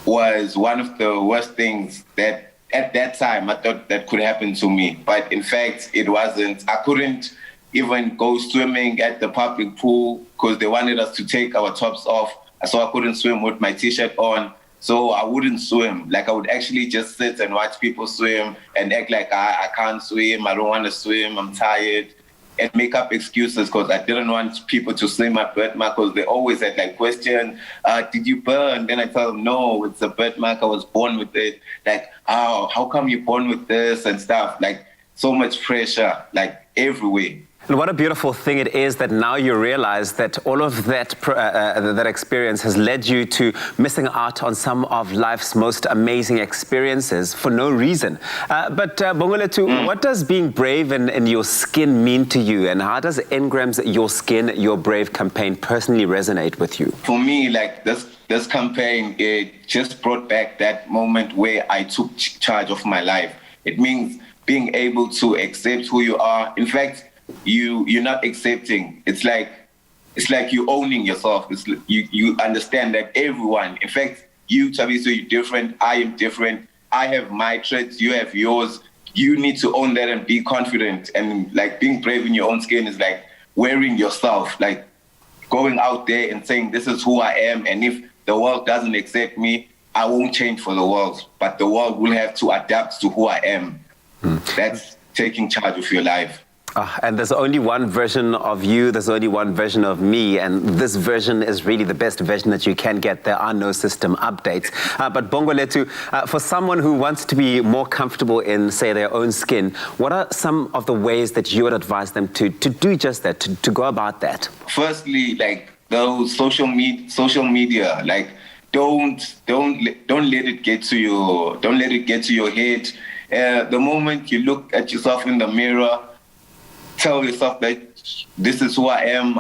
was one of the worst things that at that time I thought that could happen to me. But in fact, it wasn't. I couldn't even go swimming at the public pool because they wanted us to take our tops off. So I couldn't swim with my t-shirt on. So I wouldn't swim. Like I would actually just sit and watch people swim and act like I can't swim. I don't want to swim. I'm tired. And make up excuses because I didn't want people to see my birthmark because they always had like question, did you burn? Then I tell them, no, it's a birthmark. I was born with it. Like, how come you're born with this and stuff? Like so much pressure, like everywhere. And what a beautiful thing it is that now you realize that all of that that experience has led you to missing out on some of life's most amazing experiences for no reason. But Bongolethu, what does being brave in your skin mean to you? And how does Engram's Your Skin, Your Brave campaign personally resonate with you? For me, like this campaign, it just brought back that moment where I took charge of my life. It means being able to accept who you are. In fact, you're not accepting. It's like you owning yourself. It's you understand that everyone, in fact, you, Tabiso, you're different. I am different. I have my traits. You have yours. You need to own that and be confident. And like being brave in your own skin is like wearing yourself, like going out there and saying, this is who I am. And if the world doesn't accept me, I won't change for the world. But the world will have to adapt to who I am. That's taking charge of your life. And there's only one version of you, there's only one version of me, and this version is really the best version that you can get. There are no system updates. But Bongolethu, for someone who wants to be more comfortable in, say, their own skin, what are some of the ways that you would advise them to do just that, to go about that? Firstly, like those social media, like don't let it get to your head. The moment you look at yourself in the mirror, tell yourself that this is who I am.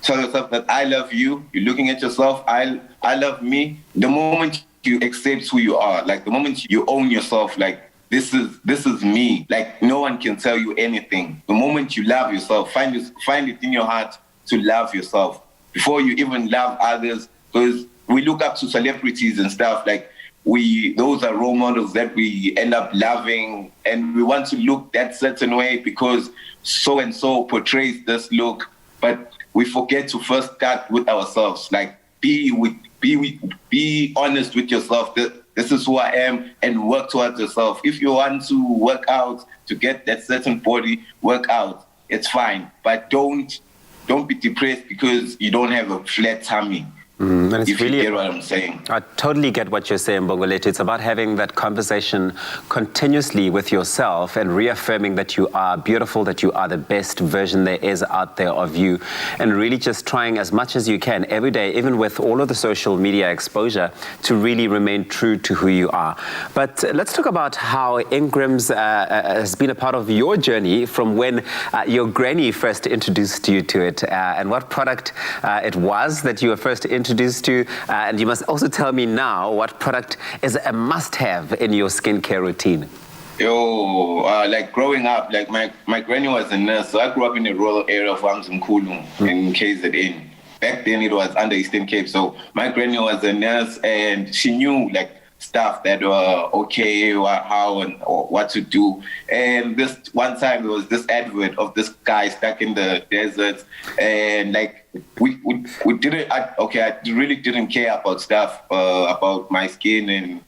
Tell yourself that I love you. You're looking at yourself, I love me. The moment you accept who you are, like the moment you own yourself, like this is me. Like no one can tell you anything. The moment you love yourself, find it in your heart to love yourself before you even love others. Because we look up to celebrities and stuff, like those are role models that we end up loving, and we want to look that certain way because so and so portrays this look, but we forget to first start with ourselves. Like be honest with yourself. This is who I am, and work towards yourself. If you want to work out to get that certain body, work out. It's fine, but don't be depressed because you don't have a flat tummy. And it's if really you get what I'm saying. I totally get what you're saying, Bongoletu. It's about having that conversation continuously with yourself and reaffirming that you are beautiful, that you are the best version there is out there of you, and really just trying as much as you can every day, even with all of the social media exposure, to really remain true to who you are. But let's talk about how Ingram's has been a part of your journey from when your granny first introduced you to it, and what product it was that you were first introduced to, and you must also tell me now what product is a must-have in your skincare routine. Like growing up, like my granny was a nurse, so I grew up in the rural area of Mzimkhulu in KZN. Back then it was under Eastern Cape, so my granny was a nurse and she knew like stuff that were okay, how and what to do. And this one time there was this advert of this guy stuck in the desert, and like we didn't. I really didn't care about stuff about my skin and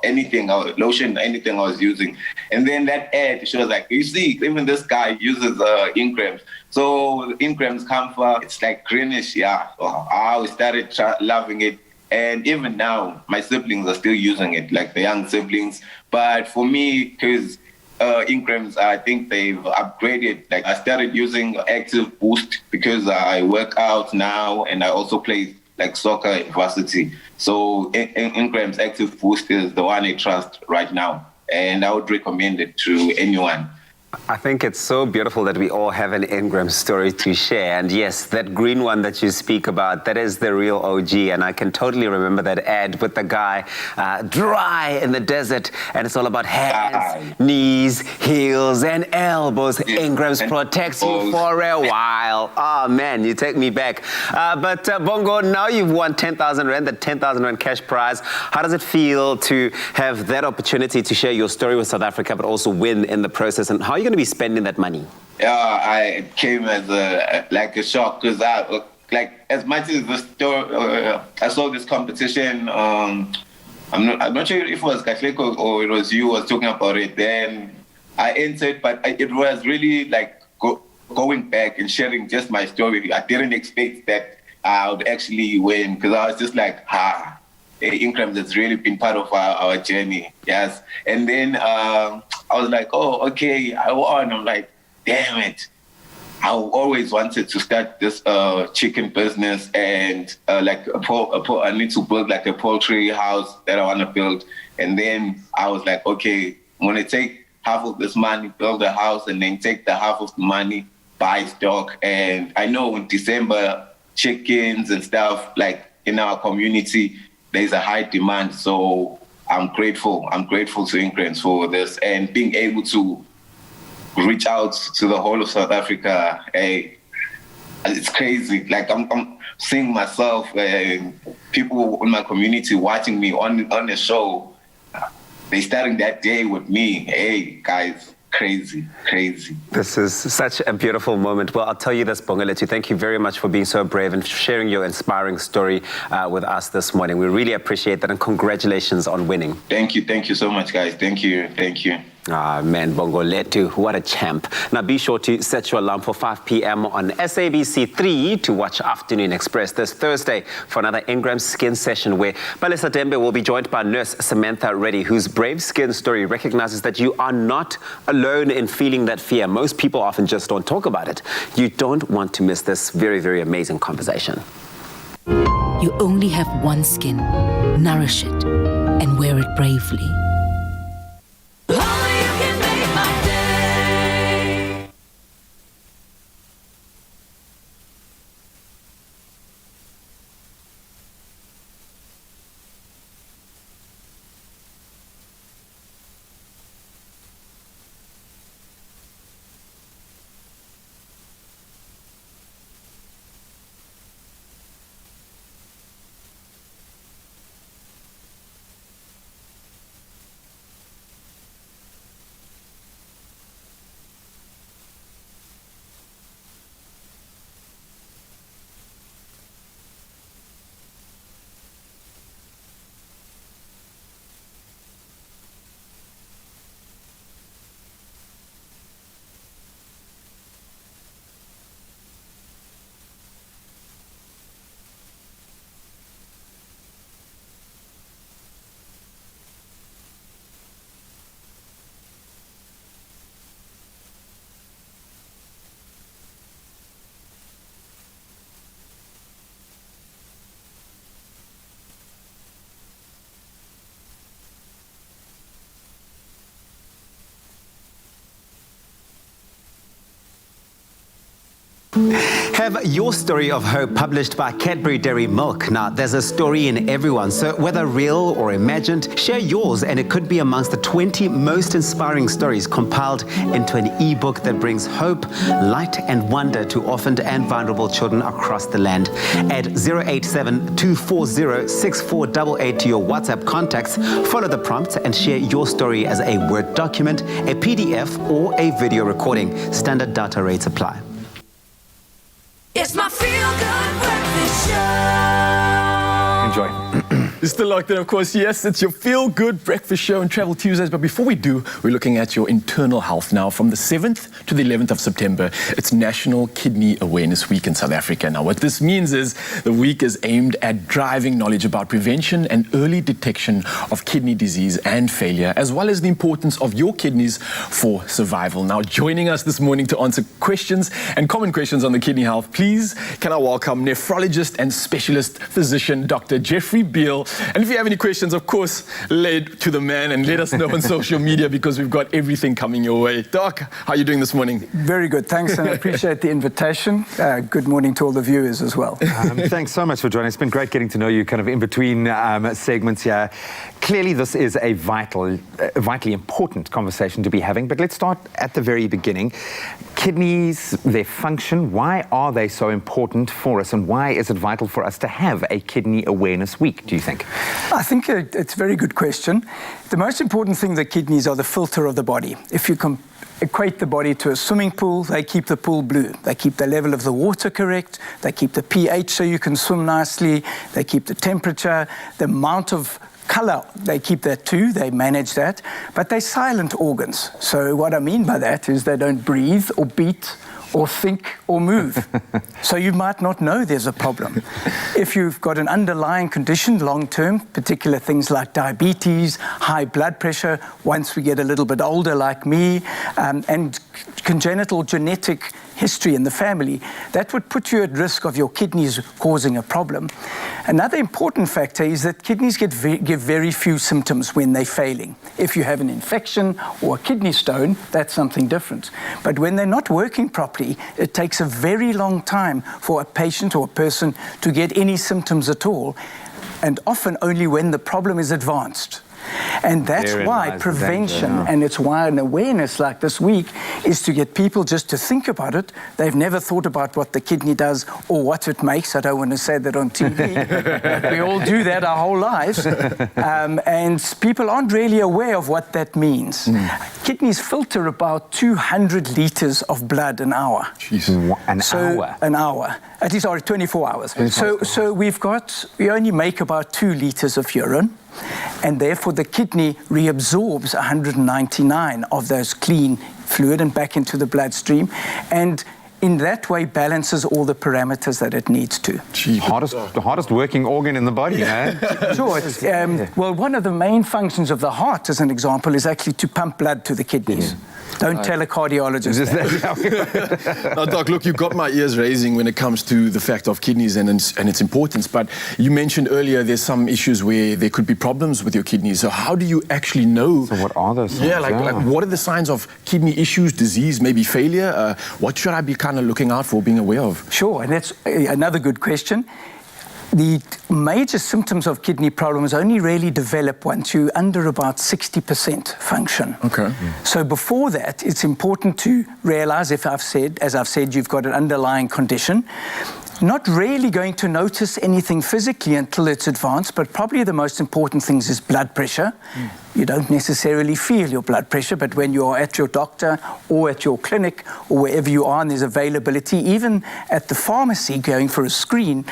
anything, lotion, anything I was using. And then that ad, she was like, you see, even this guy uses Ingrams. So Ingrams Comfort, it's like greenish, yeah. So I started loving it. And even now, my siblings are still using it, like the young siblings. But for me, because Ingrams, I think they've upgraded. Like I started using Active Boost because I work out now and I also play like soccer at varsity. So Ingrams Active Boost is the one I trust right now. And I would recommend it to anyone. I think it's so beautiful that we all have an Ingram story to share. And yes, that green one that you speak about, that is the real OG. And I can totally remember that ad with the guy dry in the desert. And it's all about hands, knees, heels, and elbows. Ingram's protects you for a while. Oh, man, you take me back. But Bongo, now you've won 10,000 Rand, the 10,000 Rand cash prize. How does it feel to have that opportunity to share your story with South Africa, but also win in the process? And how are you going to be spending that money? I came as a shock because as much as the story, I saw this competition. I'm not sure if it was Katleko or it was you who was talking about it. Then I entered, but it was really like going back and sharing just my story. I didn't expect that I would actually win because I was just like, Ingrams has really been part of our journey. Yes. And then I was like, oh, okay, I won. I'm like, damn it. I always wanted to start this chicken business and I need to build like a poultry house that I want to build. And then I was like, okay, I'm going to take half of this money, build a house, and then take the half of the money, buy stock. And I know in December, chickens and stuff like in our community, there's a high demand. So I'm grateful. I'm grateful to Ingrams for this and being able to reach out to the whole of South Africa. It's crazy. Like I'm seeing myself and people in my community watching me on the show. They starting that day with me. Hey, guys. Crazy. This is such a beautiful moment. Well, I'll tell you this, Bongoletu, thank you very much for being so brave and sharing your inspiring story with us this morning. We really appreciate that, and congratulations on winning. Thank you so much, guys. Thank you. Ah, man, Bongoletu, what a champ. Now be sure to set your alarm for 5 p.m. on SABC 3 to watch Afternoon Express this Thursday for another Ingram Skin session where Palesa Dembe will be joined by nurse Samantha Reddy, whose brave skin story recognizes that you are not alone in feeling that fear. Most people often just don't talk about it. You don't want to miss this very, very amazing conversation. You only have one skin. Nourish it and wear it bravely. Have your story of hope published by Cadbury Dairy Milk. Now, there's a story in everyone, so whether real or imagined, share yours and it could be amongst the 20 most inspiring stories compiled into an ebook that brings hope, light and wonder to orphaned and vulnerable children across the land. Add 087-240-6488 to your WhatsApp contacts, follow the prompts and share your story as a Word document, a PDF or a video recording. Standard data rates apply. It's my feel-good breakfast show. Enjoy. You're still locked in, of course. Yes, it's your feel-good breakfast show on Travel Tuesdays. But before we do, we're looking at your internal health now. From the 7th to the 11th of September, it's National Kidney Awareness Week in South Africa. Now, what this means is the week is aimed at driving knowledge about prevention and early detection of kidney disease and failure, as well as the importance of your kidneys for survival. Now, joining us this morning to answer questions and common questions on the kidney health, please can I welcome nephrologist and specialist physician, Dr. Jeffrey Beale. And if you have any questions, of course, lay it to the man and let us know on social media because we've got everything coming your way. Doc, how are you doing this morning? Very good, thanks, and I appreciate the invitation. Good morning to all the viewers as well. Thanks so much for joining. It's been great getting to know you kind of in between segments here. Clearly, this is a vitally important conversation to be having, but let's start at the very beginning. Kidneys, their function, why are they so important for us, and why is it vital for us to have a Kidney Awareness Week, do you think? I think it's a very good question. The most important thing, the kidneys are the filter of the body. If you equate the body to a swimming pool, they keep the pool blue. They keep the level of the water correct. They keep the pH so you can swim nicely. They keep the temperature, the amount of color, they keep that too, they manage that, but they're silent organs. So what I mean by that is they don't breathe or beat or think or move. So you might not know there's a problem. If you've got an underlying condition long-term, particular things like diabetes, high blood pressure, once we get a little bit older like me, and congenital genetic history in the family, that would put you at risk of your kidneys causing a problem. Another important factor is that kidneys give very few symptoms when they're failing. If you have an infection or a kidney stone, that's something different. But when they're not working properly, it takes a very long time for a patient or a person to get any symptoms at all, and often only when the problem is advanced. And that's why prevention, and it's why an awareness like this week is to get people just to think about it. They've never thought about what the kidney does or what it makes. I don't want to say that on TV. We all do that our whole lives. And people aren't really aware of what that means. Kidneys filter about 200 liters of blood an hour. An hour. At least, 24 hours. So we only make about 2 liters of urine. And therefore the kidney reabsorbs 199 of those clean fluid and back into the bloodstream, and in that way balances all the parameters that it needs to. The hardest working organ in the body, eh? Sure. Well, one of the main functions of the heart, as an example, is actually to pump blood to the kidneys. Don't tell a cardiologist that. Now, Doc, look, you've got my ears raising when it comes to the fact of kidneys and its importance. But you mentioned earlier there's some issues where there could be problems with your kidneys. So how do you actually know? So what are those signs? Like what are the signs of kidney issues, disease, maybe failure? What should I be kind of looking out for, being aware of? Sure, and that's another good question. The major symptoms of kidney problems only really develop once you're under about 60% function. Okay. So before that, it's important to realize, as I've said, you've got an underlying condition. Not really going to notice anything physically until it's advanced, but probably the most important things is blood pressure. You don't necessarily feel your blood pressure, but when you're at your doctor or at your clinic or wherever you are and there's availability, even at the pharmacy going for a screen,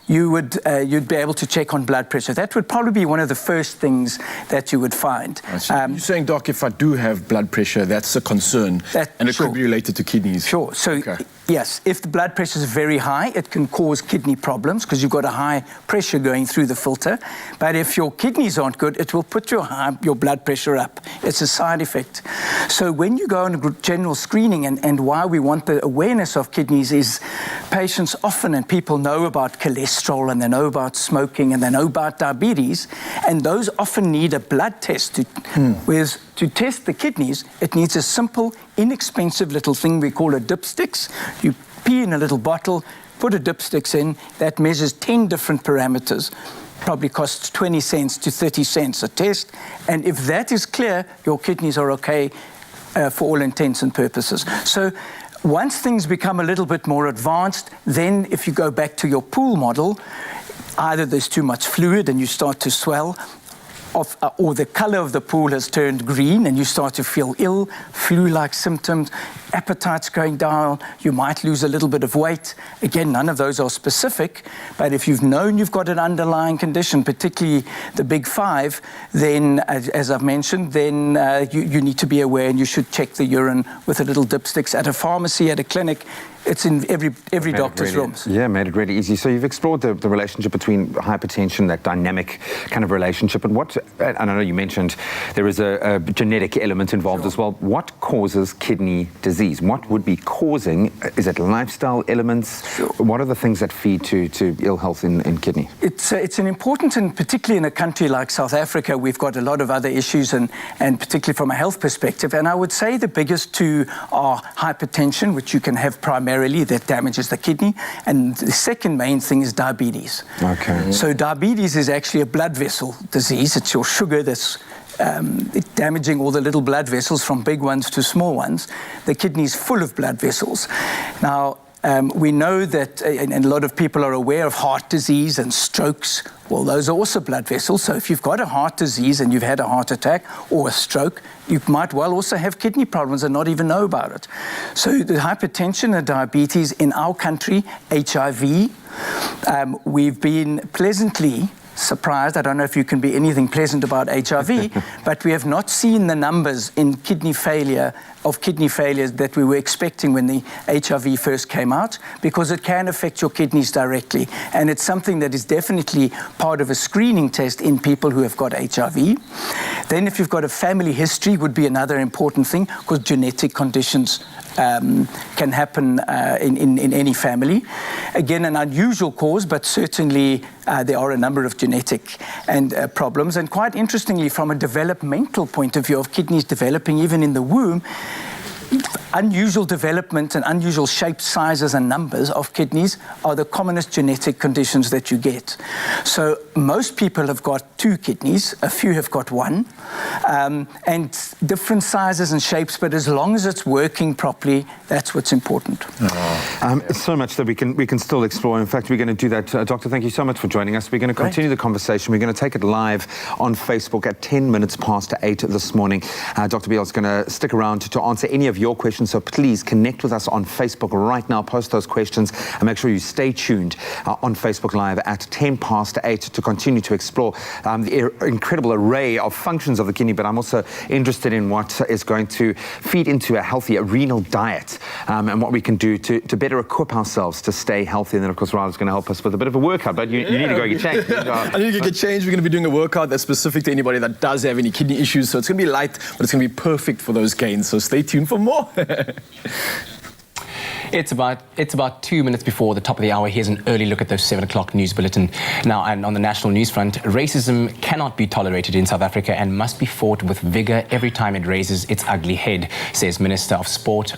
you'd be able to check on blood pressure. That would probably be one of the first things that you would find. You're saying, Doc, if I do have blood pressure, that's a concern, and it could be related to kidneys. Sure. So, yes, if the blood pressure is very high, it can cause kidney problems because you've got a high pressure going through the filter. But if your kidneys aren't good, it will put your blood pressure up. It's a side effect. So when you go on a general screening, and why we want the awareness of kidneys is patients often, and people know about cholesterol, and they know about smoking, and they know about diabetes, and those often need a blood test. Whereas to test the kidneys, it needs a simple, inexpensive little thing we call a dipsticks. You pee in a little bottle, put a dipsticks in, that measures 10 different parameters. Probably costs 20 cents to 30 cents a test. And if that is clear, your kidneys are okay for all intents and purposes. So once things become a little bit more advanced, then if you go back to your pool model, either there's too much fluid and you start to swell, or the color of the pool has turned green and you start to feel ill, flu-like symptoms, appetite's going down, you might lose a little bit of weight. Again, none of those are specific, but if you've known you've got an underlying condition, particularly the big five, then, as I've mentioned, then you need to be aware and you should check the urine with a little dipsticks at a pharmacy, at a clinic. It's in every doctor's rooms. Yeah, made it really easy. So you've explored the relationship between hypertension, that dynamic kind of relationship, and I know you mentioned there is a genetic element involved as well. What causes kidney disease? What would be causing? Is it lifestyle elements? What are the things that feed to ill health in kidney? It's an important, and particularly in a country like South Africa, we've got a lot of other issues, and particularly from a health perspective. And I would say the biggest two are hypertension, which you can have primarily, that damages the kidney, and the second main thing is diabetes. Okay. So diabetes is actually a blood vessel disease. It's your sugar that's damaging all the little blood vessels, from big ones to small ones. The kidney is full of blood vessels. Now, we know that, and a lot of people are aware of heart disease and strokes. Well, those are also blood vessels. So if you've got a heart disease and you've had a heart attack or a stroke, you might well also have kidney problems and not even know about it. So the hypertension and diabetes in our country, HIV, we've been pleasantly surprised. I don't know if you can be anything pleasant about HIV, but we have not seen the numbers in kidney failures that we were expecting when the HIV first came out, because it can affect your kidneys directly. And it's something that is definitely part of a screening test in people who have got HIV. Then if you've got a family history, would be another important thing, because genetic conditions can happen in any family. Again, an unusual cause, but certainly there are a number of genetic problems. And quite interestingly, from a developmental point of view of kidneys developing even in the womb, unusual development and unusual shapes, sizes and numbers of kidneys are the commonest genetic conditions that you get. So most people have got 2 kidneys, a few have got 1, and different sizes and shapes, but as long as it's working properly, that's what's important. So much that we can still explore. In fact, we're going to do that. Doctor, thank you so much for joining us. We're going to continue the conversation. We're going to take it live on Facebook at 10 minutes past 8 this morning. Dr. Biel is going to stick around to answer any of your questions, so please connect with us on Facebook right now. Post those questions and make sure you stay tuned on Facebook Live at 10 past 8 to continue to explore the incredible array of functions of the kidney. But I'm also interested in what is going to feed into a healthy renal diet and what we can do to better equip ourselves to stay healthy. And then, of course, Riley's going to help us with a bit of a workout, but you need to go get changed. I need to get changed. We're going to be doing a workout that's specific to anybody that does have any kidney issues. So it's going to be light, but it's going to be perfect for those gains. So stay tuned for more. It's about 2 minutes before the top of the hour. Here's an early look at the 7 o'clock news bulletin. Now, and on the national news front, racism cannot be tolerated in South Africa and must be fought with vigor every time it raises its ugly head, says Minister of Sport,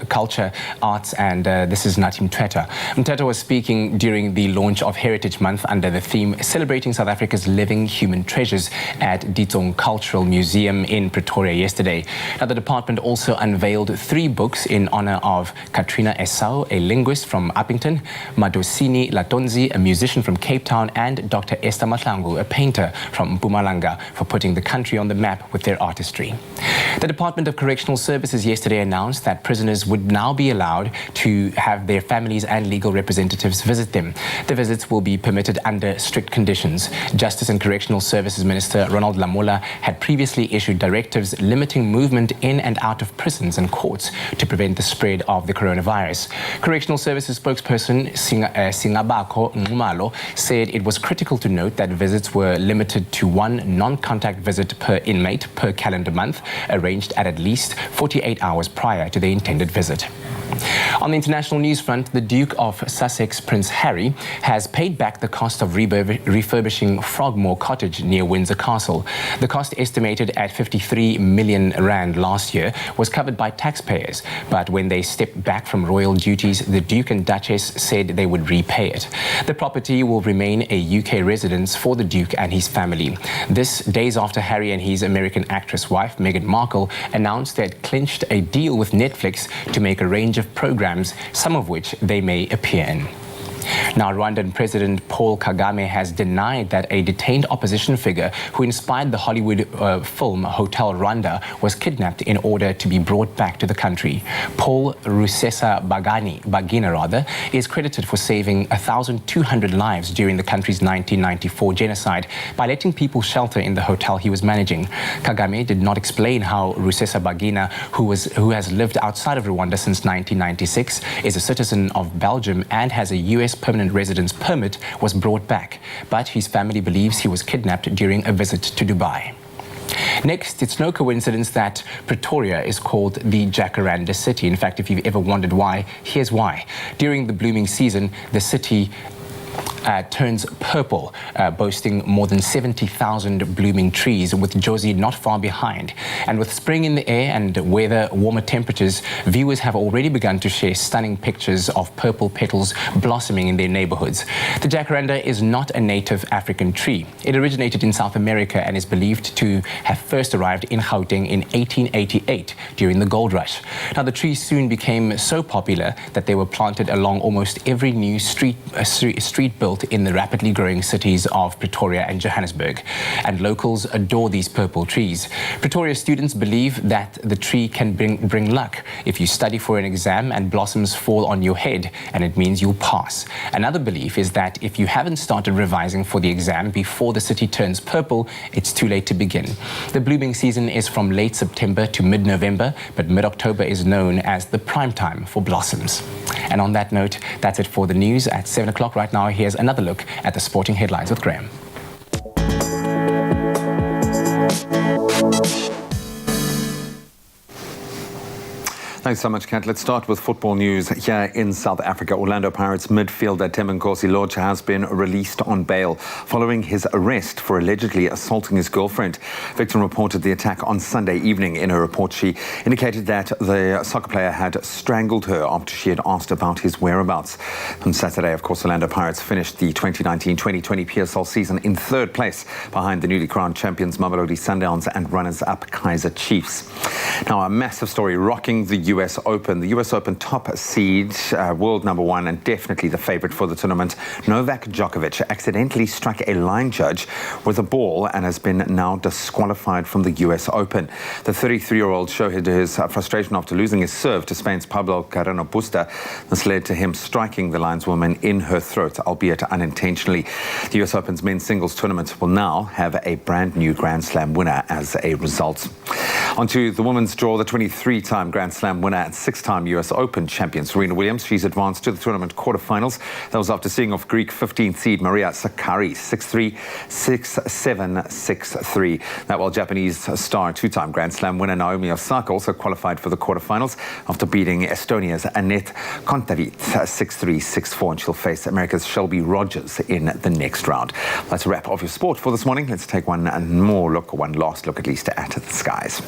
Culture, Arts, and this is Natim Mthethwa. Mthethwa was speaking during the launch of Heritage Month under the theme Celebrating South Africa's Living Human Treasures at Dietsong Cultural Museum in Pretoria yesterday. Now, the department also unveiled 3 books in honor of Katrina Esau, a linguist from Uppington, Madosini Latonzi, a musician from Cape Town, and Dr. Esther Mahlangu, a painter from Mpumalanga, for putting the country on the map with their artistry. The Department of Correctional Services yesterday announced that prisoners would now be allowed to have their families and legal representatives visit them. The visits will be permitted under strict conditions. Justice and Correctional Services Minister Ronald Lamola had previously issued directives limiting movement in and out of prisons and courts to prevent the spread of the coronavirus. Correctional Services spokesperson Singabako Ngumalo said it was critical to note that visits were limited to 1 non-contact visit per inmate per calendar month, arranged at least 48 hours prior to the intended visit. On the international news front, the Duke of Sussex, Prince Harry, has paid back the cost of refurbishing Frogmore Cottage near Windsor Castle. The cost, estimated at 53 million rand last year, was covered by taxpayers. But when they stepped back from royal duties, the Duke and Duchess said they would repay it. The property will remain a UK residence for the Duke and his family. This days after Harry and his American actress wife, Meghan Markle, announced they had clinched a deal with Netflix to make a range of programs, some of which they may appear in. Now, Rwandan President Paul Kagame has denied that a detained opposition figure who inspired the Hollywood film Hotel Rwanda was kidnapped in order to be brought back to the country. Paul Bagina is credited for saving 1,200 lives during the country's 1994 genocide by letting people shelter in the hotel he was managing. Kagame did not explain how Bagina, who has lived outside of Rwanda since 1996, is a citizen of Belgium and has a U.S. permanent residence permit, was brought back, but his family believes he was kidnapped during a visit to Dubai. Next, it's no coincidence that Pretoria is called the Jacaranda city. In fact, if you've ever wondered why, here's why. During the blooming season, the city turns purple, boasting more than 70,000 blooming trees, with Jozi not far behind. And with spring in the air and warmer temperatures, viewers have already begun to share stunning pictures of purple petals blossoming in their neighborhoods. The Jacaranda is not a native African tree. It originated in South America and is believed to have first arrived in Gauteng in 1888 during the gold rush. Now, the trees soon became so popular that they were planted along almost every new street built in the rapidly growing cities of Pretoria and Johannesburg. And locals adore these purple trees. Pretoria students believe that the tree can bring luck. If you study for an exam and blossoms fall on your head, and it means you'll pass. Another belief is that if you haven't started revising for the exam before the city turns purple, it's too late to begin. The blooming season is from late September to mid-November, but mid-October is known as the prime time for blossoms. And on that note, that's it for the news at 7 o'clock. Right now, here's another look at the sporting headlines with Graham. Thanks so much, Kat. Let's start with football news here in South Africa. Orlando Pirates midfielder Thembinkosi Lorch has been released on bail following his arrest for allegedly assaulting his girlfriend. Victim reported the attack on Sunday evening. In her report, she indicated that the soccer player had strangled her after she had asked about his whereabouts. On Saturday, of course, Orlando Pirates finished the 2019-2020 PSL season in third place behind the newly crowned champions Mamelodi Sundowns and runners-up Kaizer Chiefs. Now, a massive story rocking the US Open. The US Open top seed, world number one, and definitely the favorite for the tournament, Novak Djokovic, accidentally struck a line judge with a ball and has been now disqualified from the US Open. The 33-year-old showed his frustration after losing his serve to Spain's Pablo Carreno Busta. This led to him striking the lineswoman in her throat, albeit unintentionally. The US Open's men's singles tournament will now have a brand new Grand Slam winner as a result. Onto the women's draw, the 23-time Grand Slam winner and 6-time US Open champion Serena Williams. She's advanced to the tournament quarterfinals. That was after seeing off Greek 15th seed Maria Sakkari 6-3, 6-7, 6-3. That while Japanese star 2-time Grand Slam winner Naomi Osaka also qualified for the quarterfinals after beating Estonia's Anett Kontaveit 6-3, 6-4, and she'll face America's Shelby Rogers in the next round. That's a wrap of your sport for this morning. Let's take one last look at least at the skies.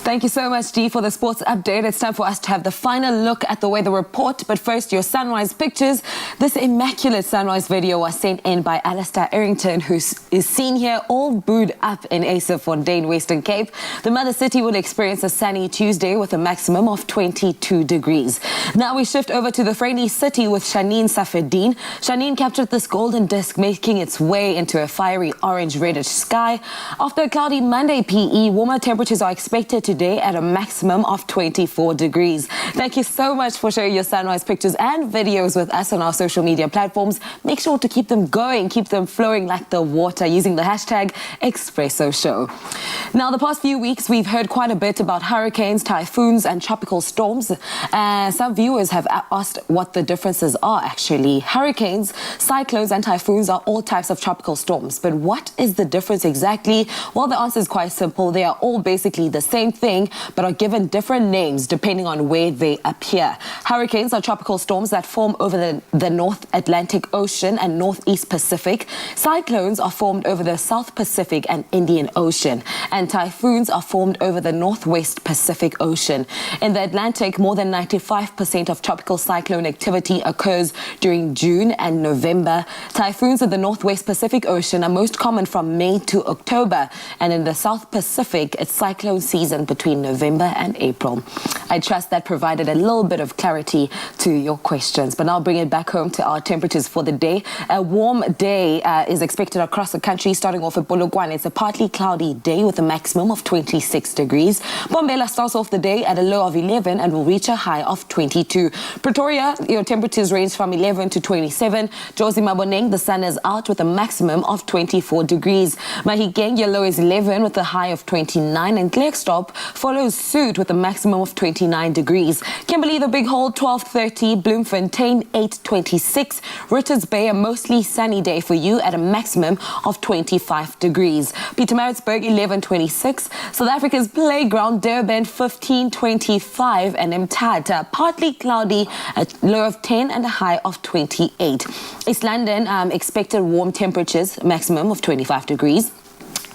Thank you so much, Dee, for the sports update. It's time for us to have the final look at the weather report. But first, your sunrise pictures. This immaculate sunrise video was sent in by Alistair Errington, who is seen here all booed up in Acerfontein, Western Cape. The mother city will experience a sunny Tuesday with a maximum of 22 degrees. Now we shift over to the Vryheid city with Shanine Safedine. Shanine captured this golden disc, making its way into a fiery orange reddish sky. After a cloudy Monday PE, warmer temperatures are expected today today at a maximum of 24 degrees. Thank you so much for sharing your sunrise pictures and videos with us on our social media platforms. Make sure to keep them going, keep them flowing like the water using the hashtag Expresso Show. Now, the past few weeks, we've heard quite a bit about hurricanes, typhoons and tropical storms. Some viewers have asked what the differences are actually. Hurricanes, cyclones and typhoons are all types of tropical storms. But what is the difference exactly? Well, the answer is quite simple. They are all basically the same thing, but are given different names depending on where they appear. Hurricanes are tropical storms that form over the North Atlantic Ocean and Northeast Pacific. Cyclones are formed over the South Pacific and Indian Ocean. And typhoons are formed over the Northwest Pacific Ocean. In the Atlantic, more than 95% of tropical cyclone activity occurs during June and November. Typhoons in the Northwest Pacific Ocean are most common from May to October. And in the South Pacific, it's cyclone season between November and April. I trust that provided a little bit of clarity to your questions. But now bring it back home to our temperatures for the day. A warm day is expected across the country, starting off at Polokwane. It's a partly cloudy day with a maximum of 26 degrees. Bombela starts off the day at a low of 11 and will reach a high of 22. Pretoria, your temperatures range from 11 to 27. Jozi Maboneng, the sun is out with a maximum of 24 degrees. Mahikeng, your low is 11 with a high of 29. And Klerksdorp follows suit with a maximum of 29 degrees. Kimberley, the Big Hole, 12:30. Bloemfontein, 8:26. Richards Bay, a mostly sunny day for you at a maximum of 25 degrees. Pietermaritzburg, 11:26. South Africa's Playground, Durban, 15:25. And Mthatha, partly cloudy, a low of 10 and a high of 28. East London, expected warm temperatures, maximum of 25 degrees.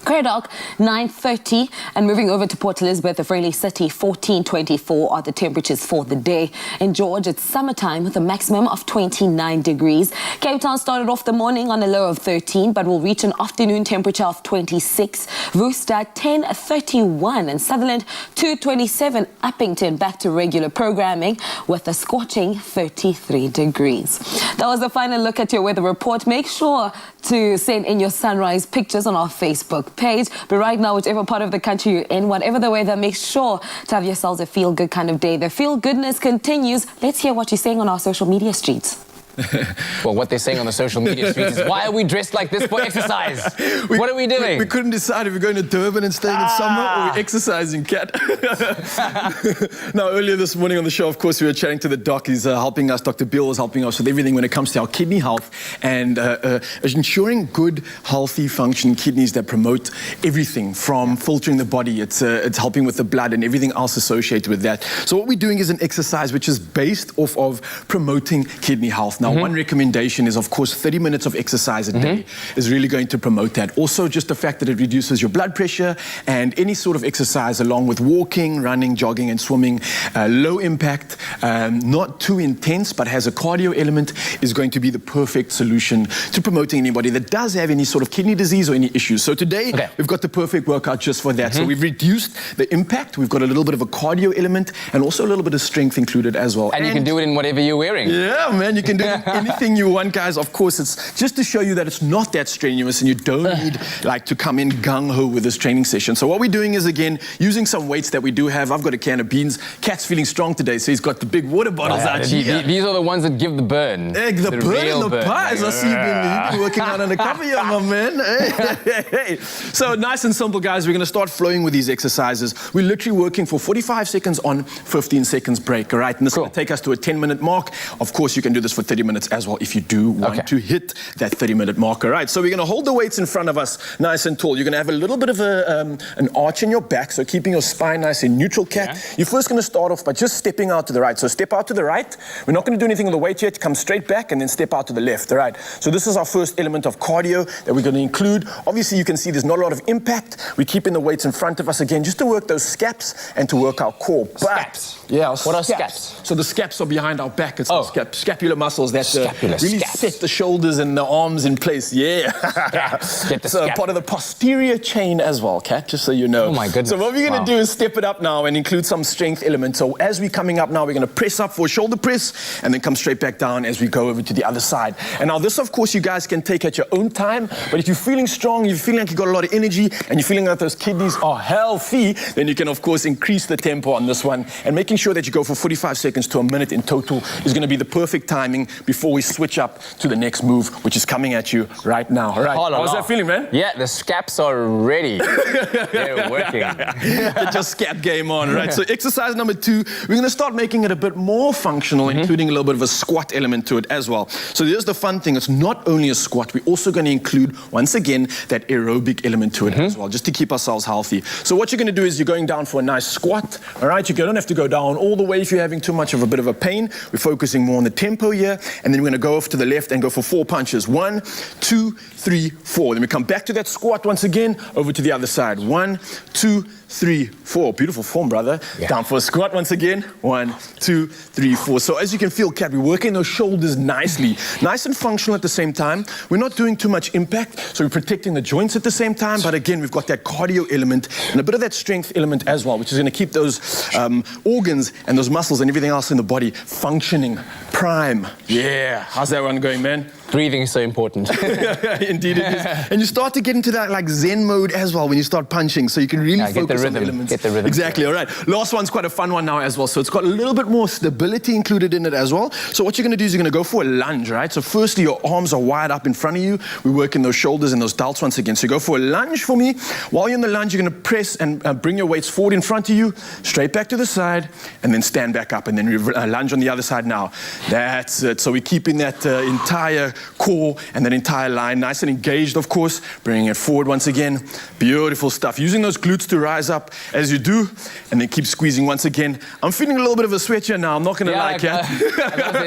Craddock, 9:30, and moving over to Port Elizabeth, the friendly city, 14:24 are the temperatures for the day. In George, it's summertime with a maximum of 29 degrees. Cape Town started off the morning on a low of 13, but will reach an afternoon temperature of 26. Worcester, 10:31, and Sutherland, 2:27. Uppington, back to regular programming with a scorching 33 degrees. That was the final look at your weather report. Make sure to send in your sunrise pictures on our Facebook page. But right now, whichever part of the country you're in, whatever the weather, make sure to have yourselves a feel-good kind of day. The feel-goodness continues. Let's hear what you're saying on our social media streets. Well, what they're saying on the social media streets is, why are we dressed like this for exercise? What are we doing? We couldn't decide if we're going to Durban and staying in summer or we're exercising, Kat. Now, earlier this morning on the show, of course, we were chatting to the doc. He's helping us. Dr. Bill was helping us with everything when it comes to our kidney health and ensuring good, healthy, functioning kidneys that promote everything from filtering the body. It's helping with the blood and everything else associated with that. So what we're doing is an exercise which is based off of promoting kidney health. Now, one recommendation is, of course, 30 minutes of exercise a day is really going to promote that. Also, just the fact that it reduces your blood pressure, and any sort of exercise along with walking, running, jogging and swimming, low impact, not too intense, but has a cardio element, is going to be the perfect solution to promoting anybody that does have any sort of kidney disease or any issues. So today, we've got the perfect workout just for that. So we've reduced the impact. We've got a little bit of a cardio element and also a little bit of strength included as well. And you can do it in whatever you're wearing. Yeah, man, you can do anything you want, guys. Of course, it's just to show you that it's not that strenuous and you don't need like to come in gung-ho with this training session. So what we're doing is, again, using some weights that we do have. I've got a can of beans. Kat's feeling strong today, so he's got the big water bottles out here. These are the ones that give the burn. The burn and the pies. I see you've been working out undercover here, my man. Hey. So nice and simple, guys. We're going to start flowing with these exercises. We're literally working for 45 seconds on, 15 seconds break, all right? And this is going to take us to a 10-minute mark. Of course, you can do this for 30 minutes as well if you do want to hit that 30-minute mark, all right? So we're going to hold the weights in front of us nice and tall. You're going to have a little bit of an arch in your back, so keeping your spine nice and neutral, Kat. You're first going to start off by just stepping out to the right. So step out to the right. We're not going to do anything with the weight yet. Come straight back and then step out to the left, all right? So this is our first element of cardio that we're going to include. Obviously, you can see there's not a lot of impact. We're keeping the weights in front of us again just to work those scaps and to work our core. Scaps? Yeah, what are scaps? So the scaps are behind our back. It's the scapular muscles that Scapular, really scaps. set the shoulders and the arms in place. Yeah. Get the So scap. part of the posterior chain as well, Kat, just so you know. Oh my goodness. So what we're going Wow. to do is step it up now and include some strength elements. So as we're coming up now, we're going to press up for a shoulder press and then come straight back down as we go over to the other side. And now this, of course, you guys can take at your own time. But if you're feeling strong, you're feeling like you've got a lot of energy, and you're feeling like those kidneys are healthy, then you can, of course, increase the tempo on this one. And making sure that you go for 45 seconds to a minute in total is going to be the perfect timing before we switch up to the next move, which is coming at you right now. All right. How's that feeling, man? Yeah, the scaps are ready. They're working. Get your scap game on, right? So exercise number 2, we're going to start making it a bit more functional, including a little bit of a squat element to it as well. So here's the fun thing. It's not only a squat. We're also going to include, once again, that aerobic element to it as well, just to keep ourselves healthy. So what you're going to do is you're going down for a nice squat, all right? You don't have to go down all the way if you're having too much of a bit of a pain. We're focusing more on the tempo here, and then we're going to go off to the left and go for 4 punches. 1, 2, 3, 4. Then we come back to that squat once again, over to the other side. 1, 2, 3, 4. Beautiful form, brother. Yeah. Down for a squat once again. 1, 2, 3, 4. So as you can feel, Kat, we're working those shoulders nicely. Nice and functional at the same time. We're not doing too much impact, so we're protecting the joints at the same time. But again, we've got that cardio element and a bit of that strength element as well, which is going to keep those organs and those muscles and everything else in the body functioning prime. Yeah. How's that one going, man? Breathing is so important. Indeed it is. And you start to get into that like Zen mode as well when you start punching, so you can really get the focus on rhythm. elements. Get the rhythm. Exactly, all right. Last one's quite a fun one now as well. So it's got a little bit more stability included in it as well. So what you're going to do is you're going to go for a lunge, right? So firstly, your arms are wide up in front of you. We're working those shoulders and those delts once again. So you go for a lunge for me. While you're in the lunge, you're going to press and bring your weights forward in front of you, straight back to the side, and then stand back up, and then lunge on the other side now. That's it. So we're keeping that entire core and that entire line nice and engaged, of course, bringing it forward once again. Beautiful stuff. Using those glutes to rise up as you do, and then keep squeezing once again. I'm feeling a little bit of a sweat here now, I'm not going to lie, Kat.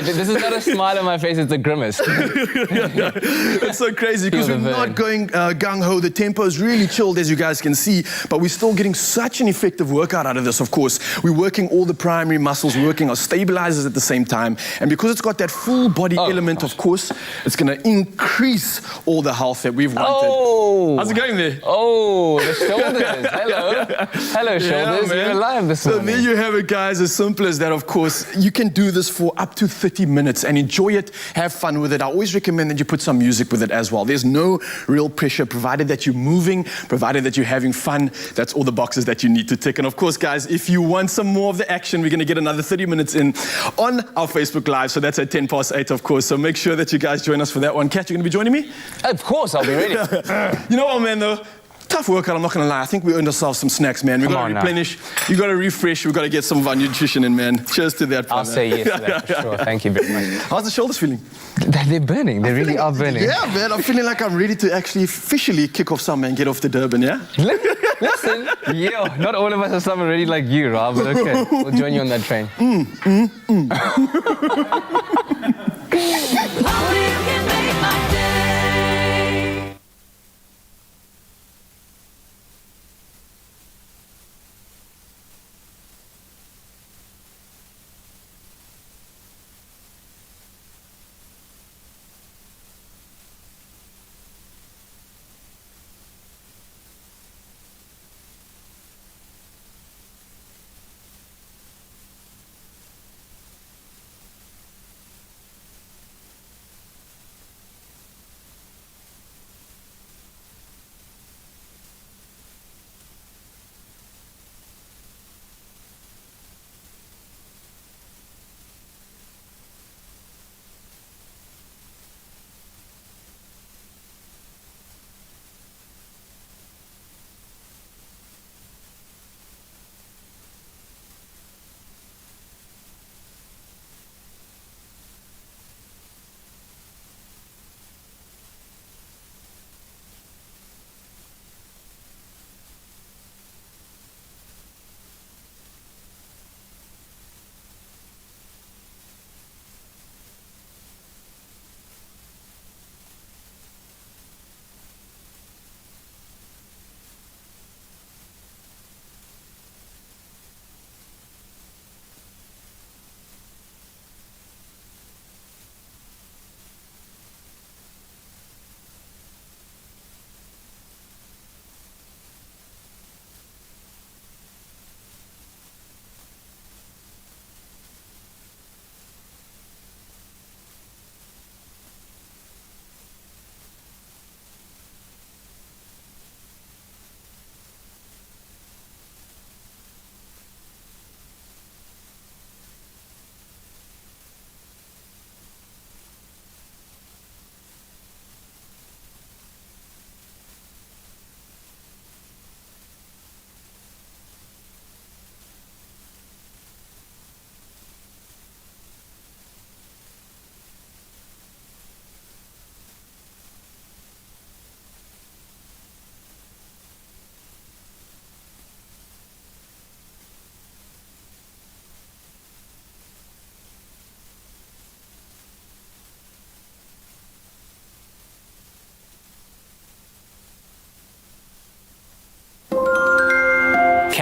This is not a smile on my face, it's a grimace. It's so crazy because we're not going gung-ho. The tempo is really chilled, as you guys can see, but we're still getting such an effective workout out of this, of course. We're working all the primary muscles, we're working our stabilizers at the same time, and because it's got that full body element, of course, it's going to increase all the health that we've wanted. Oh! How's it going there? Oh, the shoulders. Hello. Hello, shoulders. man. You're alive this morning. So there you have it, guys. As simple as that, of course. You can do this for up to 30 minutes and enjoy it, have fun with it. I always recommend that you put some music with it as well. There's no real pressure, provided that you're moving, provided that you're having fun. That's all the boxes that you need to tick. And of course, guys, if you want some more of the action, we're going to get another 30 minutes in on our Facebook Live. So that's at 8:10, of course. So make sure that you guys join us for that one. Kat, you're going to be joining me? Of course, I'll be ready. You know what, man, though? Tough workout, I'm not going to lie. I think we earned ourselves some snacks, man. We've got to replenish, you got to refresh, we've got to get some of our nutrition in, man. Cheers to that. I'll say yes to that, for sure. Thank you very much. How's the shoulders feeling? They're burning. They really are burning. Yeah, man. I'm feeling like I'm ready to actually officially kick off some and get off to Durban, yeah? Listen, not all of us are some already like you, Rob, but okay. We'll join you on that train.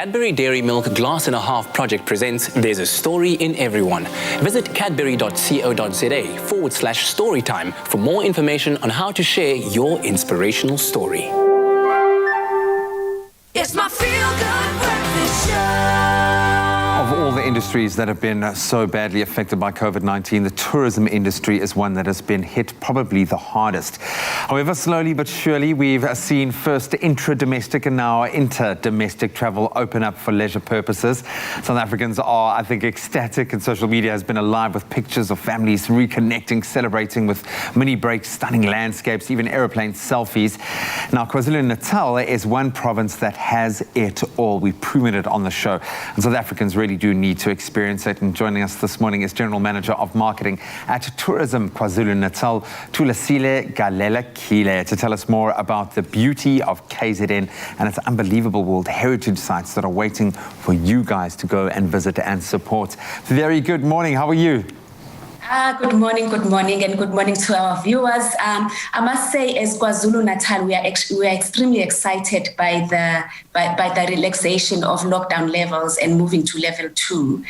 Cadbury Dairy Milk Glass and a Half project presents There's a Story in Everyone. Visit cadbury.co.za/storytime for more information on how to share your inspirational story. It's my feel-good breakfast show. Of all the industries that have been so badly affected by COVID-19, the tourism industry is one that has been hit probably the hardest. However, slowly but surely, we've seen first intra-domestic and now inter-domestic travel open up for leisure purposes. South Africans are, I think, ecstatic, and social media has been alive with pictures of families reconnecting, celebrating with mini breaks, stunning landscapes, even aeroplane selfies. Now, KwaZulu-Natal is one province that has it all. We've proven it on the show, and South Africans really do need to experience it. And joining us this morning is General Manager of Marketing at Tourism KwaZulu-Natal, Tulasile Galela-Kile, to tell us more about the beauty of KZN and its unbelievable World Heritage sites that are waiting for you guys to go and visit and support. Very good morning. How are you? Good morning, and good morning to our viewers. I must say, as KwaZulu-Natal, we are extremely excited by the relaxation of lockdown levels and moving to level 2.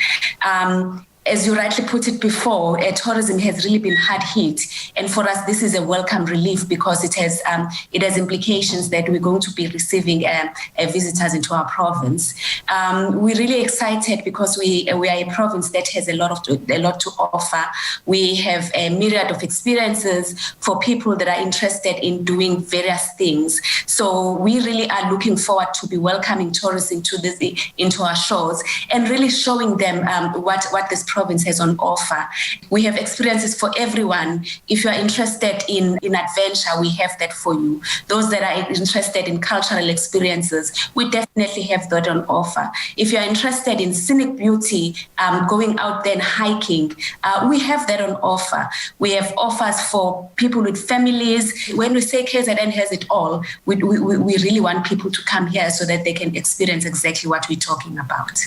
As you rightly put it before, tourism has really been hard hit, and for us, this is a welcome relief because it has implications that we're going to be receiving visitors into our province. We're really excited because we are a province that has a lot to offer. We have a myriad of experiences for people that are interested in doing various things. So we really are looking forward to be welcoming tourists into our shows and really showing them what this province has on offer. We have experiences for everyone. If you are interested in adventure, we have that for you. Those that are interested in cultural experiences, we definitely have that on offer. If you are interested in scenic beauty, going out there and hiking, we have that on offer. We have offers for people with families. When we say KZN has it all, we really want people to come here so that they can experience exactly what we're talking about.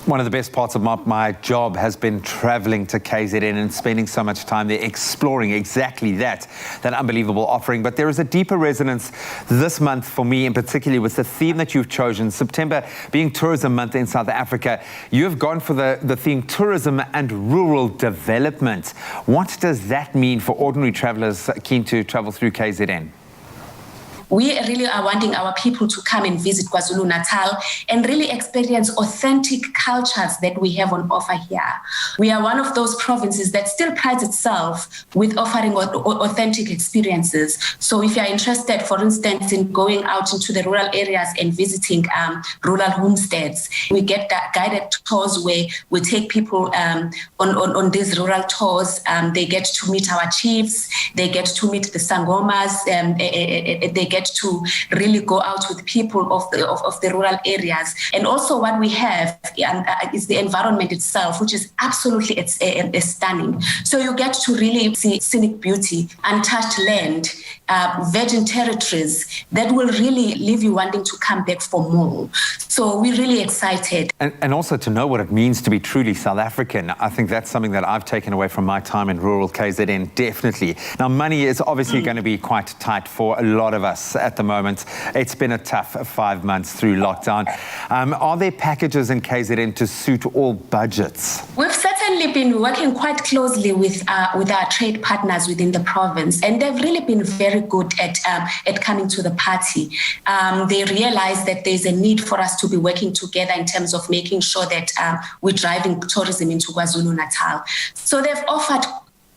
One of the best parts of my job has been traveling to KZN and spending so much time there exploring exactly that unbelievable offering. But there is a deeper resonance this month for me in particular with the theme that you've chosen, September being Tourism Month in South Africa. You have gone for the theme Tourism and Rural Development. What does that mean for ordinary travelers keen to travel through KZN? We really are wanting our people to come and visit KwaZulu-Natal and really experience authentic cultures that we have on offer here. We are one of those provinces that still prides itself with offering authentic experiences. So if you are interested, for instance, in going out into the rural areas and visiting rural homesteads, we get guided tours where we take people on these rural tours. They get to meet our chiefs, they get to meet the sangomas, they get to really go out with people of the rural areas. And also what we have is the environment itself, which is absolutely stunning. So you get to really see scenic beauty, untouched land, virgin territories that will really leave you wanting to come back for more. So we're really excited. And also to know what it means to be truly South African. I think that's something that I've taken away from my time in rural KZN, definitely. Now, money is obviously going to be quite tight for a lot of us at the moment. It's been a tough 5 months through lockdown. Are there packages in KZN to suit all budgets? We've certainly been working quite closely with our trade partners within the province, and they've really been very good at coming to the party. They realize that there's a need for us to be working together in terms of making sure that we're driving tourism into KwaZulu-Natal. So they've offered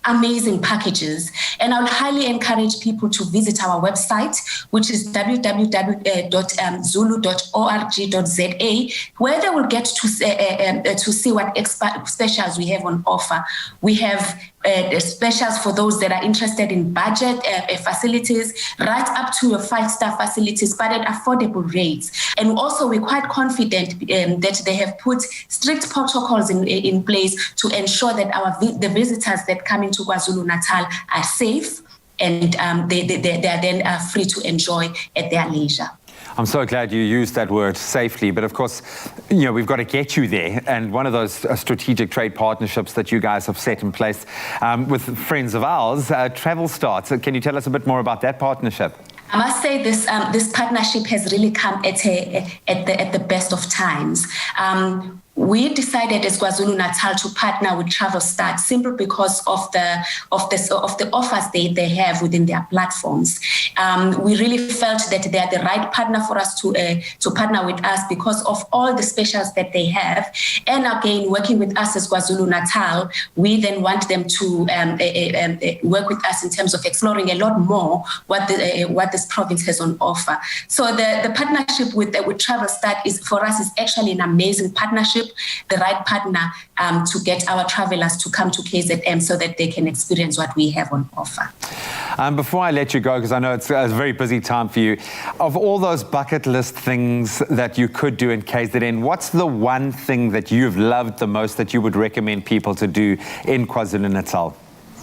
amazing packages, and I would highly encourage people to visit our website, which is www.zulu.org.za, where they will get to see what specials we have on offer. We have specials for those that are interested in budget facilities, right up to your 5-star facilities, but at affordable rates. And also, we're quite confident that they have put strict protocols in place to ensure that the visitors that come into KwaZulu-Natal are safe, and they are then free to enjoy at their leisure. I'm so glad you used that word, safely. But of course, we've got to get you there. And one of those strategic trade partnerships that you guys have set in place with friends of ours, Travel Starts. Can you tell us a bit more about that partnership? I must say this partnership has really come at the best of times. We decided as KwaZulu-Natal to partner with Travel Start simply because of the offers they have within their platforms. We really felt that they are the right partner for us to partner with us because of all the specials that they have. And again, working with us as KwaZulu-Natal, we then want them to work with us in terms of exploring a lot more what this province has on offer. So the partnership with Travel Start for us is actually an amazing partnership. The right partner to get our travelers to come to KZN so that they can experience what we have on offer. Before I let you go, because I know it's a very busy time for you, of all those bucket list things that you could do in KZN, what's the one thing that you've loved the most that you would recommend people to do in KwaZulu-Natal?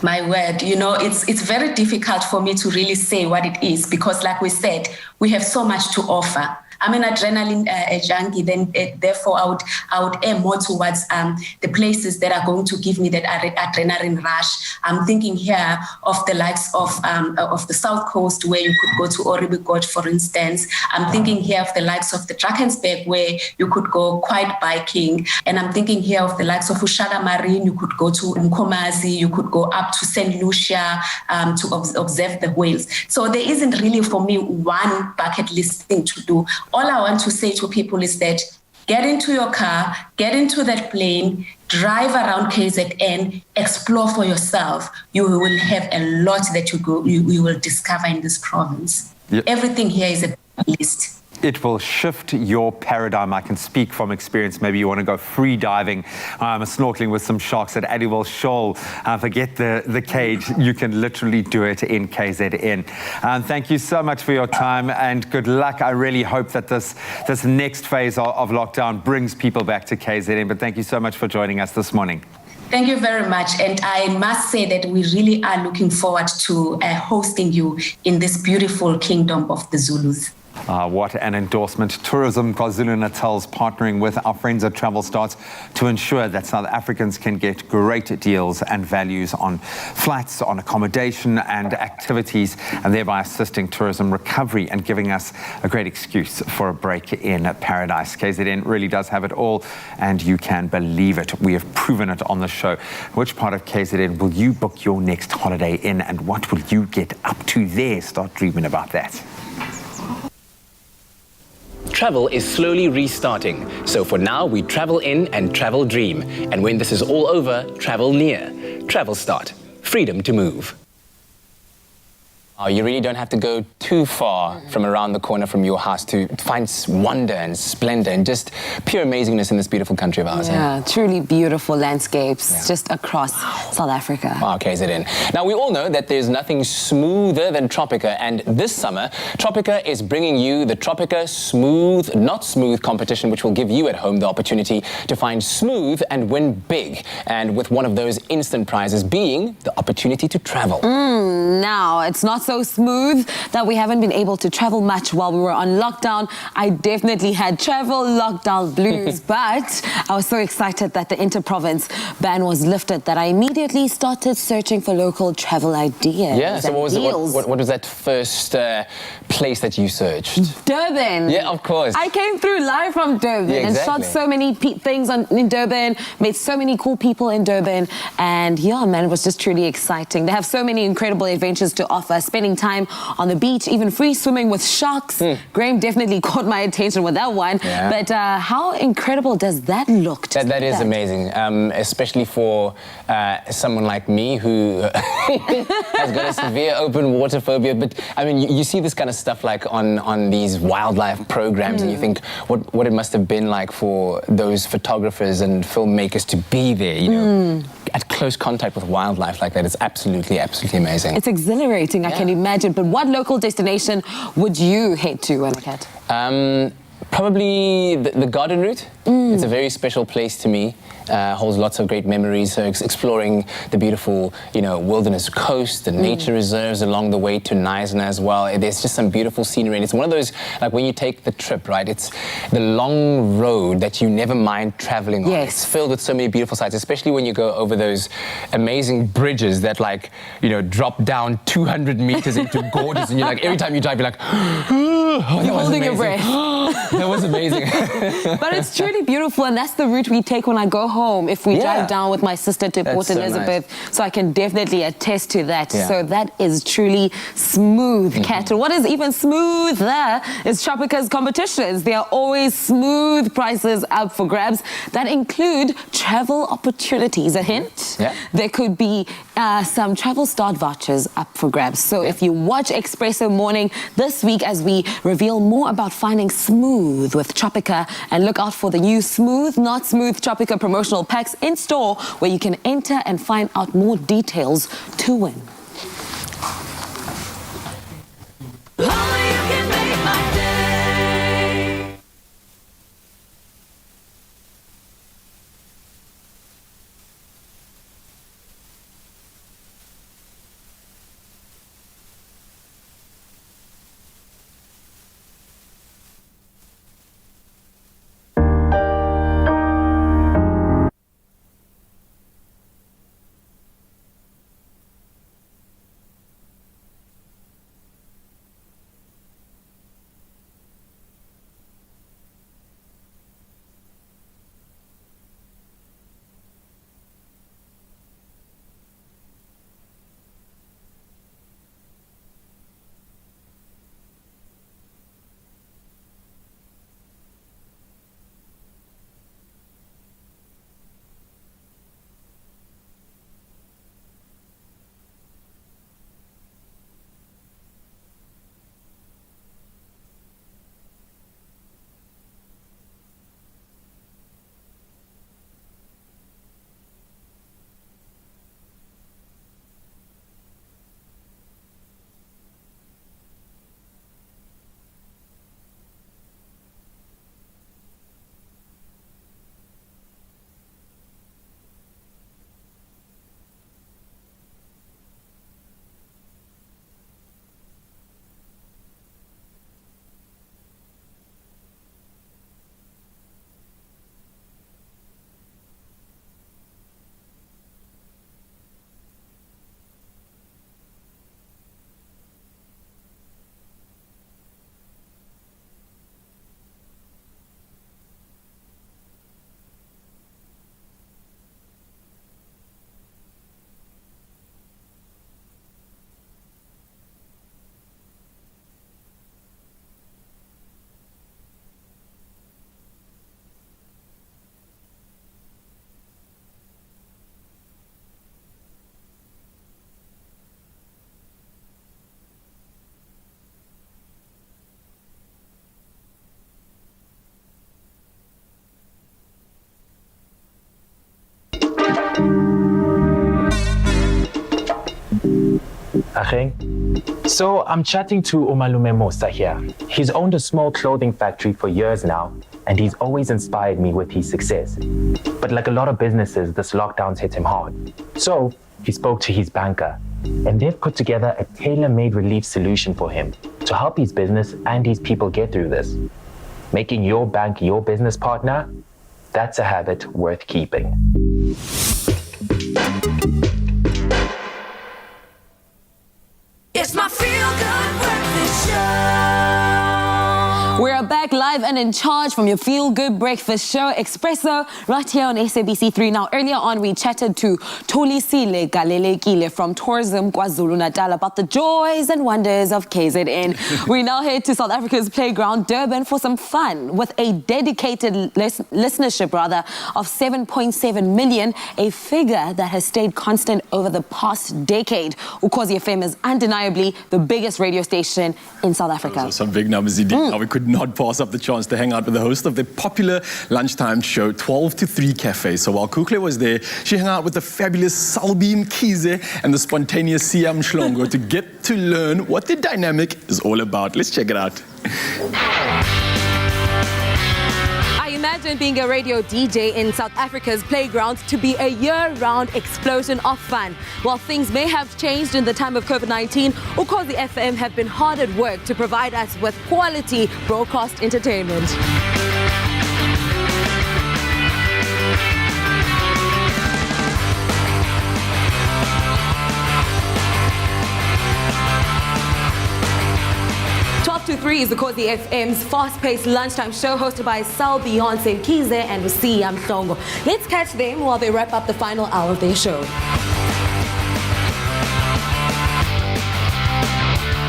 My word, it's very difficult for me to really say what it is because, like we said, we have so much to offer. I'm an adrenaline junkie, then therefore I would aim more towards the places that are going to give me that adrenaline rush. I'm thinking here of the likes of the South Coast where you could go to Oribi Gorge, for instance. I'm thinking here of the likes of the Drakensberg where you could go quite biking. And I'm thinking here of the likes of Ushaga Marine. You could go to Mkomazi, you could go up to St. Lucia to observe the whales. So there isn't really for me one bucket list thing to do. All I want to say to people is that get into your car, get into that plane, drive around KZN, explore for yourself. You will have a lot that you will discover in this province. Yep. Everything here is a list. It will shift your paradigm. I can speak from experience. Maybe you want to go free diving, snorkeling with some sharks at Adiwell Shoal. Forget the cage. You can literally do it in KZN. Thank you so much for your time and good luck. I really hope that this next phase of lockdown brings people back to KZN. But thank you so much for joining us this morning. Thank you very much. And I must say that we really are looking forward to hosting you in this beautiful kingdom of the Zulus. What an endorsement. Tourism KwaZulu-Natal's partnering with our friends at Travel Start to ensure that South Africans can get great deals and values on flights, on accommodation and activities, and thereby assisting tourism recovery and giving us a great excuse for a break in paradise. KZN really does have it all, and you can believe it. We have proven it on the show. Which part of KZN will you book your next holiday in, and what will you get up to there? Start dreaming about that. Travel is slowly restarting, so for now we travel in and travel dream. And when this is all over, travel near. Travel Start. Freedom to move. You really don't have to go too far from around the corner from your house to find wonder and splendor and just pure amazingness in this beautiful country of ours. Yeah, truly beautiful landscapes just across South Africa. KZN. Now, we all know that there's nothing smoother than Tropica, and this summer, Tropica is bringing you the Tropica Smooth Not Smooth competition, which will give you at home the opportunity to find smooth and win big, and with one of those instant prizes being the opportunity to travel. Now, it's not so smooth that we haven't been able to travel much while we were on lockdown. I definitely had travel lockdown blues, but I was so excited that the inter-province ban was lifted that I immediately started searching for local travel ideas. Yeah, so what was that first place that you searched? Durban. Yeah, of course. I came through live from Durban and shot so many things in Durban, met so many cool people in Durban, and yeah, man, it was just truly exciting. They have so many incredible adventures to offer, spending time on the beach, even free swimming with sharks. Graham definitely caught my attention with that one. Yeah. But how incredible does that look? That is amazing, especially for someone like me who has got a severe open water phobia. But I mean, you see this kind of stuff like on these wildlife programs, and you think what it must have been like for those photographers and filmmakers to be there, you know, at close contact with wildlife like that. It's absolutely amazing. It's exhilarating, I can imagine. But what local destination would you head to, Anakat? Probably the garden route. It's a very special place to me. Holds lots of great memories. So exploring the beautiful, wilderness coast, the nature reserves along the way to Knysna as well. There's just some beautiful scenery. And it's one of those, like when you take the trip, right? It's the long road that you never mind traveling on. It's filled with so many beautiful sights, especially when you go over those amazing bridges that drop down 200 meters into gorges. And you're like, every time you drive, you're like, you're holding your breath. That was amazing. But it's truly beautiful, and that's the route we take when I go home. If we drive down with my sister to Port Elizabeth, so I can definitely attest to that. So that is truly smooth cattle. What is even smoother is Tropica's competitions. There are always smooth prices up for grabs that include travel opportunities. A hint? There could be some travel start vouchers up for grabs. So if you watch Expresso Morning this week as we reveal more about finding smooth with Tropica, and look out for the new Smooth Not Smooth Tropica promotional packs in store, where you can enter and find out more details to win. So I'm chatting to Umalume Musa here. He's owned a small clothing factory for years now, and he's always inspired me with his success. But like a lot of businesses, this lockdown's hit him hard. So he spoke to his banker, and they've put together a tailor-made relief solution for him to help his business and his people get through this. Making your bank your business partner, that's a habit worth keeping. It's my feel-good breakfast show. We're back live and in charge from your feel-good breakfast show, Expresso, right here on SABC3. Now, earlier on, we chatted to Tolisile Galelekile from Tourism KZN about the joys and wonders of KZN. We now head to South Africa's playground, Durban, for some fun with a dedicated listenership, of 7.7 million, a figure that has stayed constant over the past decade. Ukosi FM is undeniably the biggest radio station in South Africa. Those are some big numbers indeed. Now, we could not pass up the chance to hang out with the host of the popular lunchtime show 12 to 3 Cafe. So while Kukle was there, she hung out with the fabulous Salbeem Kize and the spontaneous Siam Shlongo to get to learn what the dynamic is all about. Let's check it out. Imagine being a radio DJ in South Africa's playground to be a year-round explosion of fun. While things may have changed in the time of COVID-19, Ukosi FM have been hard at work to provide us with quality broadcast entertainment. To 3 is Ukosi FM's fast-paced lunchtime show hosted by Beyonce KZN and Lucia Mhlongo. Let's catch them while they wrap up the final hour of their show.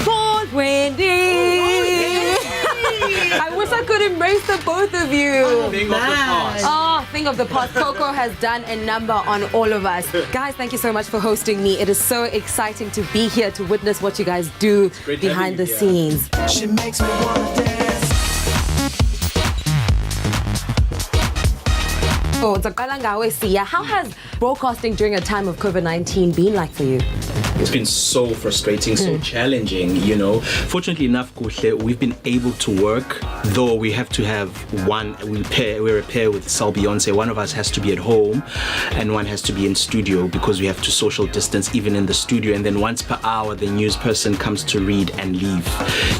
Paul Wendy! I wish I could embrace the both of you. Thing of the past. Oh, thing of the past. Coco has done a number on all of us. Guys, thank you so much for hosting me. It is so exciting to be here to witness what you guys do behind the scenes. She makes me wanna dance. Oh, how has broadcasting during a time of COVID-19 been like for you? It's been so frustrating, so challenging, you know. Fortunately enough, Kuhle, we've been able to work, though we have to have we're a pair with Beyonce. One of us has to be at home and one has to be in studio because we have to social distance even in the studio. And then once per hour, the news person comes to read and leave,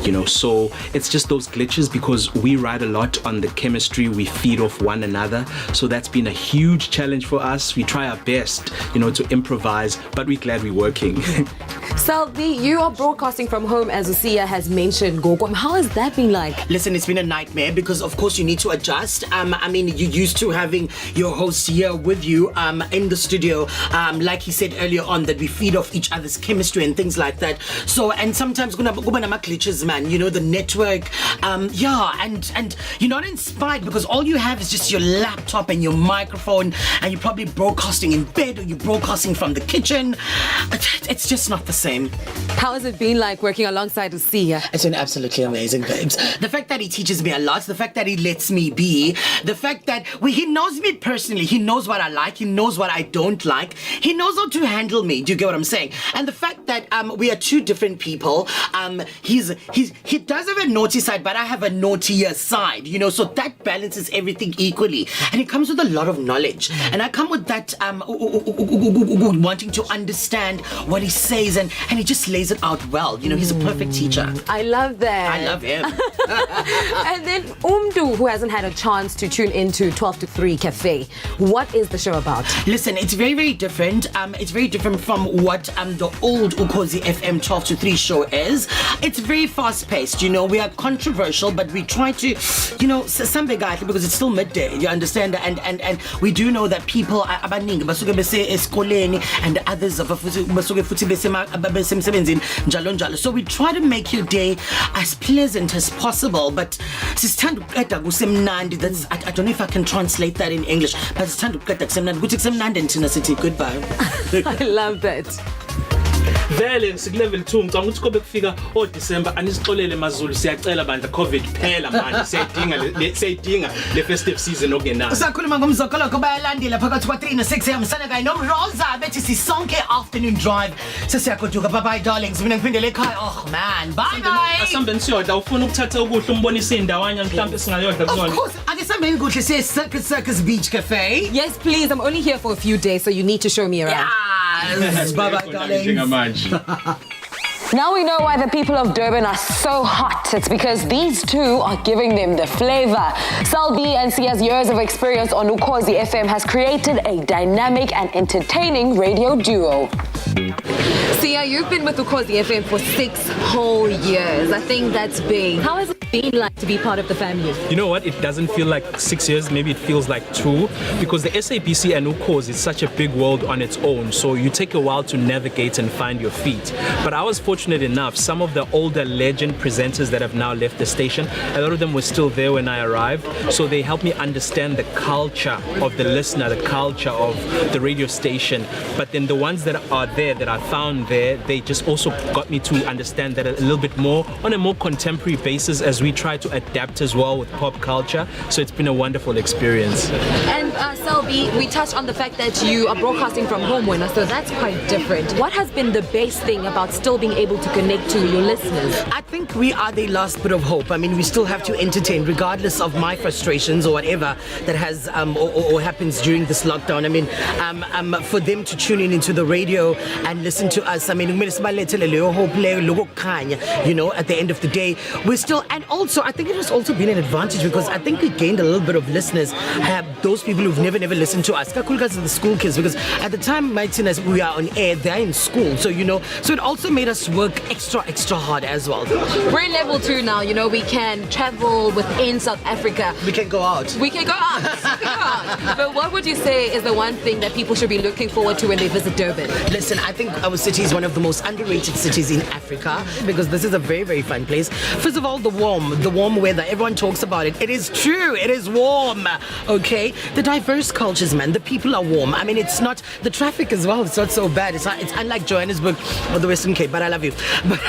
you know. So it's just those glitches because we ride a lot on the chemistry. We feed off one another. So that's been a huge challenge for us. We try our best, you know, to improvise, but we're glad we're working. Selby, you are broadcasting from home, as Lucia has mentioned. Gogwam, how has that been like? Listen, it's been a nightmare because, of course, you need to adjust. I mean, you're used to having your host here with you in the studio. Like he said earlier on, that we feed off each other's chemistry and things like that. So, and sometimes glitches, man. You know, the network. And you're not inspired because all you have is just your laptop and your microphone, and you're probably broadcasting in bed or you're broadcasting from the kitchen. It's just not the same. How has it been like working alongside Lucia? It's been absolutely amazing, babes. The fact that he teaches me a lot, the fact that he lets me be, the fact that he knows me personally, he knows what I like, he knows what I don't like, he knows how to handle me. Do you get what I'm saying? And the fact that we are two different people. He does have a naughty side, but I have a naughtier side, you know, so that balances everything equally. And it comes with a lot of knowledge. And I come with that wanting to understand what he says, and he just lays it out well. You know, he's a perfect teacher. I love that. I love him. And then Umdu, who hasn't had a chance to tune into 12 to 3 Cafe. What is the show about? Listen, it's very, very different. It's very different from what the old Ukosi FM 12 to 3 show is. It's very fast-paced, you know. We are controversial, but we try to, you know, because it's still midday, you understand? And we do know that people are abaningi basuke bese esikoleni and others basuke futhi besemsebenzini njalo njalo. So we try to make your day as pleasant as possible, but sisithanda ukuqeda kusemnandi. That's I don't know if I can translate that in English, but sisithanda ukuqeda kusemnandi kuthi kusemnandi and thina sithi goodbye. I love that. Vele sikulevel 2 ngicanga ukuthi kobe kufika December anisixolele maZulu siyacela bandla COVID phela manje siyadinga le festive season okungenayo. Sakhuluma ngomzokolo kubayalandela phakathi kwa 3 na 6 am Senegal nomroza bethi sisonke afternoon drive sesiyagoduka. Bye bye darlings, mina ngiphindele ekhaya. Oh man, bye bye. Asambe siyodla ufuna ukuthatha ukuhle umbonisa indawanya mhlambe singayodla kuzona. Of course, akesambe kuhle siye Circus Beach Cafe. Yes, please. I'm only here for a few days, so you need to show me around. Yes. Bye bye darlings. Now we know why the people of Durban are so hot. It's because these two are giving them the flavor. Selby and Sia's years of experience on Ukosi FM has created a dynamic and entertaining radio duo. Sia, you've been with Ukosi FM for 6 whole years. I think that's big. How has it been like to be part of the family? You know what? It doesn't feel like 6 years. Maybe it feels like 2, because the SABC and Ukosi is such a big world on its own. So you take a while to navigate and find your feet. But I was fortunate enough. Some of the older legend presenters that have now left the station, a lot of them were still there when I arrived. So they helped me understand the culture of the listener, the culture of the radio station. But then the ones that are there, that I found there, where they just also got me to understand that a little bit more on a more contemporary basis as we try to adapt as well with pop culture. So it's been a wonderful experience. And Selby, we touched on the fact that you are broadcasting from home, Wena, so that's quite different. What has been the best thing about still being able to connect to your listeners? I think we are the last bit of hope. I mean, we still have to entertain, regardless of my frustrations or whatever that has or happens during this lockdown. I mean, for them to tune in into the radio and listen to us. I mean, you know, at the end of the day, we're still, and also I think it has also been an advantage because I think we gained a little bit of listeners, have those people who've never listened to us, Kakulkas and the school kids, because at the time, Martin, as we are on air, they're in school, so so it also made us work extra hard as well. We're in level 2 now, we can travel within South Africa. We can go out. But what would you say is the one thing that people should be looking forward to when they visit Durban? Listen, I think our city is one of the most underrated cities in Africa because this is a very, very fun place. First of all, the warm weather. Everyone talks about it. It is true. It is warm. Okay? The diverse cultures, man. The people are warm. I mean, it's not the traffic as well. It's not so bad. It's unlike Johannesburg or the Western Cape, but I love you. But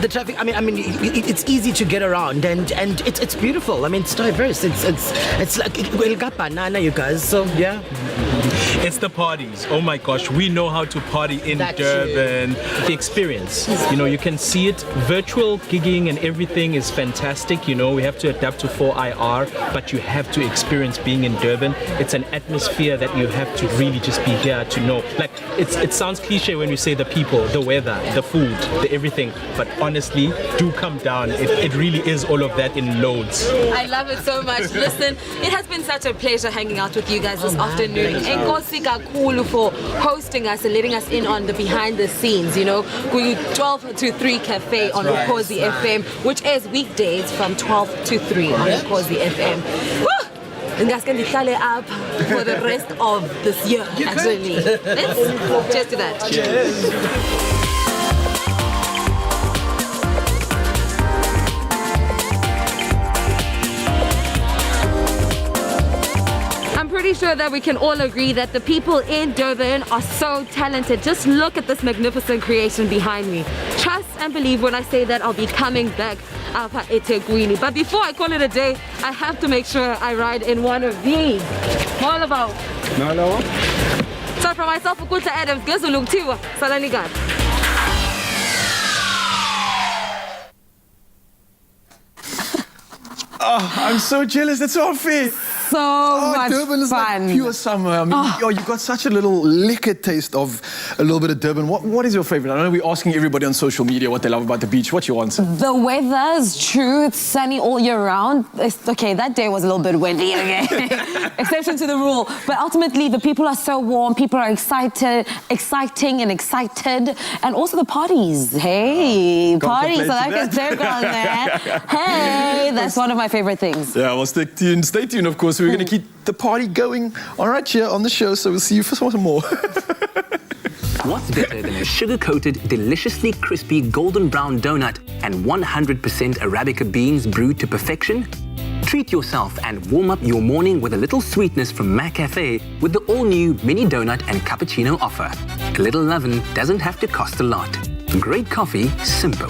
the traffic, I mean, it's easy to get around and it's beautiful. I mean, it's diverse. It's like we'll got banana, you guys. So yeah. It's the parties. Oh my gosh, we know how to party in Durban. The experience, you can see it. Virtual gigging and everything is fantastic. We have to adapt to 4IR, but you have to experience being in Durban. It's an atmosphere that you have to really just be here to know. Like it sounds cliche when we say the people, the weather, the food, the everything, but honestly, do come down. It really is all of that in loads. I love it so much. Listen, it has been such a pleasure hanging out with you guys this afternoon. Enkosi kakhulu for hosting us and letting us in on the behind the scenes, we 12 to 3 cafe on Ukosi FM, which is weekdays from 12 to 3 on Ukosi FM. And guys can tally up for the rest of this year, actually. Let's cheers to that. Cheers. Pretty sure that we can all agree that the people in Durban are so talented. Just look at this magnificent creation behind me. Trust and believe when I say that I'll be coming back after eThekwini. But before I call it a day, I have to make sure I ride in one of these. All about. No. So from myself, Ukutla Adams, Gezulu Tiwa, Salani God. Oh, I'm so jealous. That's so unfair. So much Durban is fun. Like pure summer. I mean, you've got such a little liquor taste of a little bit of Durban. What is your favorite? I know we're asking everybody on social media what they love about the beach. What's your answer? The weather is true. It's sunny all year round. Okay, that day was a little bit windy, okay? Exception to the rule. But ultimately, the people are so warm. People are exciting. And also the parties. Hey, parties. So I can take on there. Hey, that's one of my favorite things. Yeah, well, stay tuned. Stay tuned, of course. We're going to keep the party going all right here on the show, so we'll see you for some more. What's better than a sugar-coated, deliciously crispy golden brown donut and 100% Arabica beans brewed to perfection? Treat yourself and warm up your morning with a little sweetness from McCafe with the all-new mini donut and cappuccino offer. A little lovin' doesn't have to cost a lot. Great coffee, simple.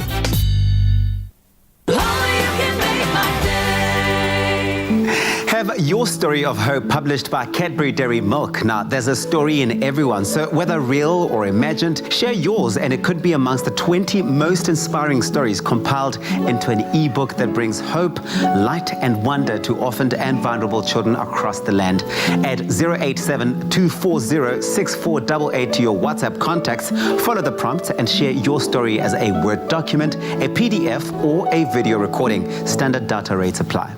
Have your story of hope published by Cadbury Dairy Milk. Now, there's a story in everyone, so whether real or imagined, share yours and it could be amongst the 20 most inspiring stories compiled into an e-book that brings hope, light and wonder to orphaned and vulnerable children across the land. Add 087-240-6488 to your WhatsApp contacts, follow the prompt and share your story as a Word document, a PDF or a video recording. Standard data rates apply.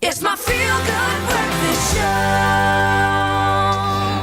It's my feel-good breakfast show.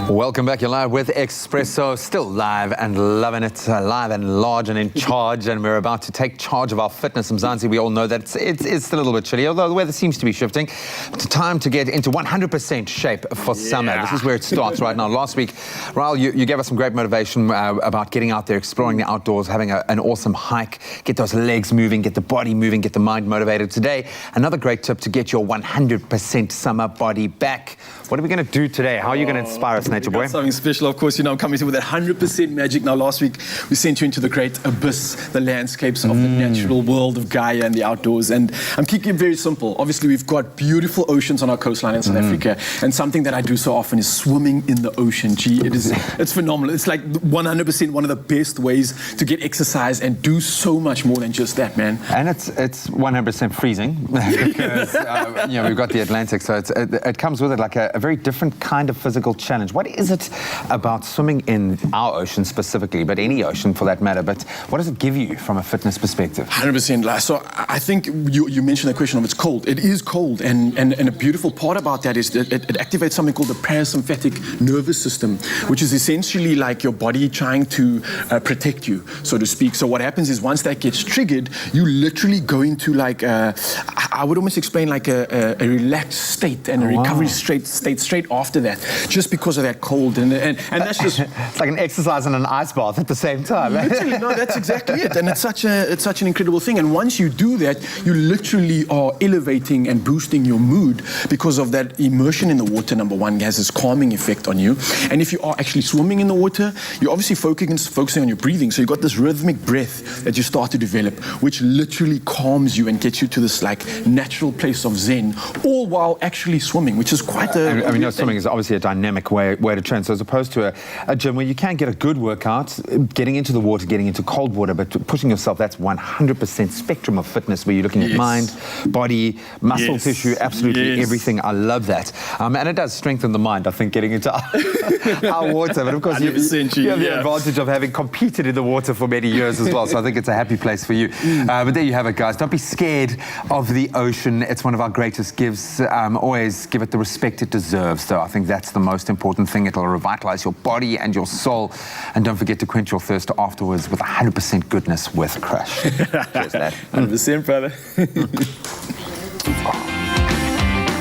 Welcome back. You're live with Expresso, still live and loving it, live and large and in charge, and we're about to take charge of our fitness. Mzansi, we all know that it's still a little bit chilly, although the weather seems to be shifting. It's time to get into 100% shape for summer. This is where it starts right now. Last week, Raul, you gave us some great motivation about getting out there, exploring the outdoors, having an awesome hike, get those legs moving, get the body moving, get the mind motivated. Today, another great tip to get your 100% summer body back. What are we going to do today? How are you going to inspire us, Nature Boy? Something special, of course. I'm coming here with that 100% magic. Now, last week, we sent you into the great abyss, the landscapes of the natural world of Gaia and the outdoors. And I'm keeping it very simple. Obviously, we've got beautiful oceans on our coastline in South Africa. And something that I do so often is swimming in the ocean. It's phenomenal. It's like 100% one of the best ways to get exercise and do so much more than just that, man. And it's 100% freezing because we've got the Atlantic, so it comes with it like a very different kind of physical challenge. What is it about swimming in our ocean specifically, but any ocean for that matter, but what does it give you from a fitness perspective? 100%. So I think you mentioned the question of it's cold. It is cold, and a beautiful part about that is that it activates something called the parasympathetic nervous system, which is essentially like your body trying to protect you, so to speak. So what happens is once that gets triggered, you literally go into like I would almost explain like a relaxed state and a recovery state straight after that, just because of that cold. And that's just it's like an exercise and an ice bath at the same time. Literally, no, that's exactly it. And it's such an incredible thing. And once you do that, you literally are elevating and boosting your mood because of that immersion in the water. Number one, has this calming effect on you. And if you are actually swimming in the water, you're obviously focusing on your breathing. So you've got this rhythmic breath that you start to develop, which literally calms you and gets you to this like natural place of zen, all while actually swimming, which is quite a swimming is obviously a dynamic way to train. So as opposed to a gym where you can get a good workout, getting into the water, getting into cold water, but pushing yourself, that's 100% spectrum of fitness where you're looking at mind, body, muscle tissue, absolutely everything. I love that. And it does strengthen the mind, I think, getting into our water. But of course, you have the advantage of having competed in the water for many years as well. So I think it's a happy place for you. But there you have it, guys. Don't be scared of the ocean. It's one of our greatest gifts. Always give it the respect it deserves. So I think that's the most important thing. It'll revitalize your body and your soul. And don't forget to quench your thirst afterwards with 100% goodness with Crush. Cheers, Dad. 100%, brother.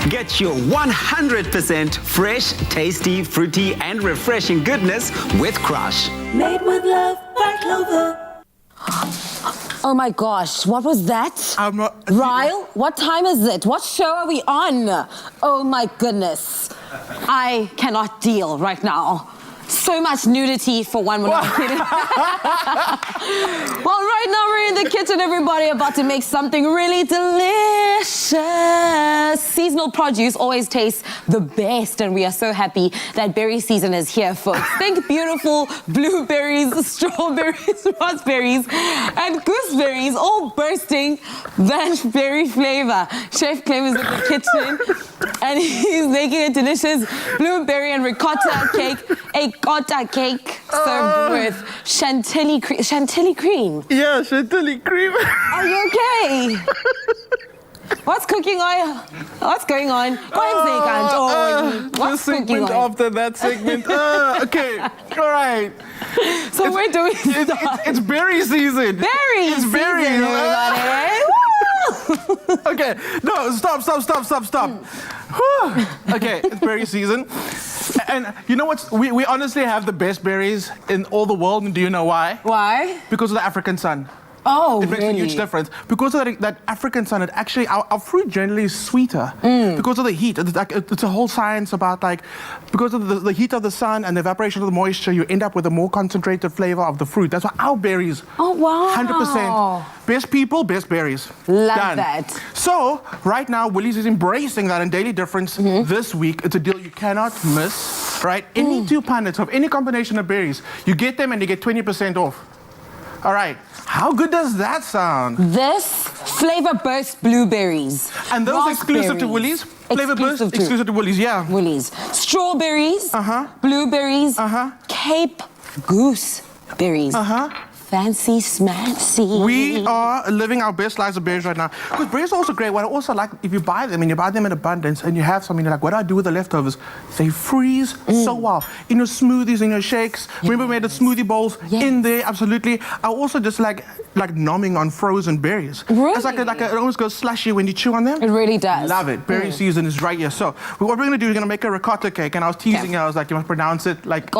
Get your 100% fresh, tasty, fruity, and refreshing goodness with Crush. Made with love by Clover. Oh my gosh, what was that? I'm not... Ryle, what time is it? What show are we on? Oh my goodness. I cannot deal right now. So much nudity for one minute. Well, right now we're in the kitchen, everybody, about to make something really delicious. Seasonal produce always tastes the best, and we are so happy that berry season is here, folks. Think beautiful blueberries, strawberries, raspberries, and gooseberries, all bursting that berry flavor. Chef Clem is in the kitchen, and he's making a delicious blueberry and ricotta cake, a ricotta cake served with chantilly cream. Yeah, chantilly cream. Are you okay? What's cooking on? What's going on? What's cooking on? After that segment. Okay, all right. So we're doing it's berry season. Berry season, everybody. Okay, no, stop. Okay, it's berry season. And you know what? We honestly have the best berries in all the world. And do you know why? Why? Because of the African sun. Oh, it makes a huge difference. Because of that African sun, it actually, our fruit generally is sweeter. Because of the heat. It's a whole science about because of the heat of the sun and the evaporation of the moisture, you end up with a more concentrated flavor of the fruit. That's why our berries, 100%. Best people, best berries. Love that. So, right now, Woolies is embracing that in Daily Difference this week. It's a deal you cannot miss, right? Any 2 punnets of any combination of berries, you get them and you get 20% off. All right. How good does that sound? This flavor burst blueberries. And those exclusive to Woolies? Flavor burst exclusive to Woolies, yeah. Woolies. Strawberries, blueberries, Cape gooseberries. fancy smancy. We are living our best lives of berries right now. Because berries are also great. What I also like, if you buy them and you buy them in abundance and you have some, you're like, what do I do with the leftovers? They freeze so well. In your smoothies, in your shakes. Remember we made the smoothie bowls in there, absolutely. I also just like nomming on frozen berries. Really? It's like it almost goes slushy when you chew on them. It really does. Love it. Berry season is right here. So what we're going to do, we're going to make a ricotta cake. And I was teasing you, I was like, you must pronounce it like...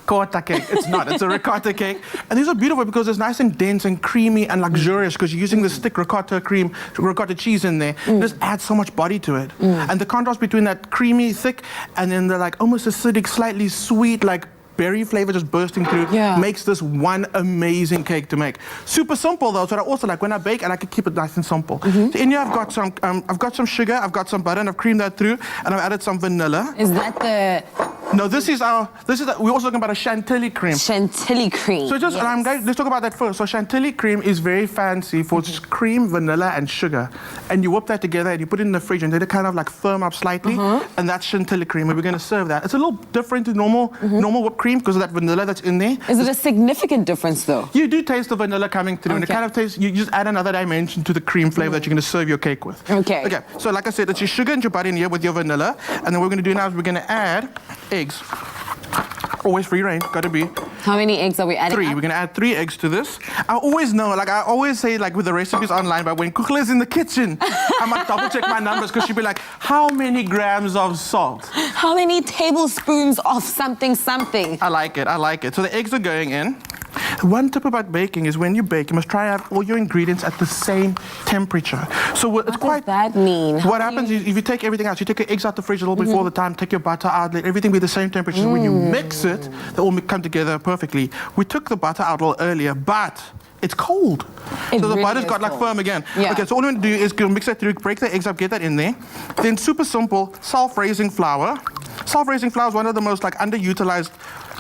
Ricotta cake. It's not. It's a ricotta cake. And these are beautiful because it's nice and dense and creamy and luxurious because you're using this thick ricotta cream, ricotta cheese in there. It just adds so much body to it. And the contrast between that creamy, thick, and then the like almost acidic, slightly sweet, like berry flavor just bursting through makes this one amazing cake to make. Super simple though, so I also like when I bake, I like to keep it nice and simple. So in here I've got some sugar, I've got some butter, and I've creamed that through, and I've added some vanilla. Is that the... No, we're also talking about a chantilly cream. Chantilly cream. So just, let's talk about that first. So chantilly cream is very fancy for just cream, vanilla, and sugar. And you whip that together and you put it in the fridge and let it kind of like firm up slightly. And that's chantilly cream, and we're going to serve that. It's a little different to normal whipped cream because of that vanilla that's in there. Is it a significant difference though? You do taste the vanilla coming through, and it kind of tastes, you just add another dimension to the cream flavor that you're going to serve your cake with. Okay, so like I said, it's your sugar and your butter in here with your vanilla. And then what we're going to do now is we're going to add eggs. Always free range, gotta be. How many eggs are we adding? 3. We're gonna add 3 eggs to this. I always know, like I always say, like with the recipes online, but when Kuchle's in the kitchen, I might double check my numbers because she'd be like, how many grams of salt? How many tablespoons of something? I like it. So the eggs are going in. One tip about baking is when you bake, you must try out all your ingredients at the same temperature. So it's what does that mean? What happens is if you take everything out, you take your eggs out the fridge a little before the time, take your butter out, let everything be the same temperature. So when you mix it, they all come together perfectly. We took the butter out a little earlier, but it's cold. So the butter's got like firm again. Okay, so all we're going to do is mix that through, break the eggs up, get that in there. Then super simple, self-raising flour. Self-raising flour is one of the most like underutilized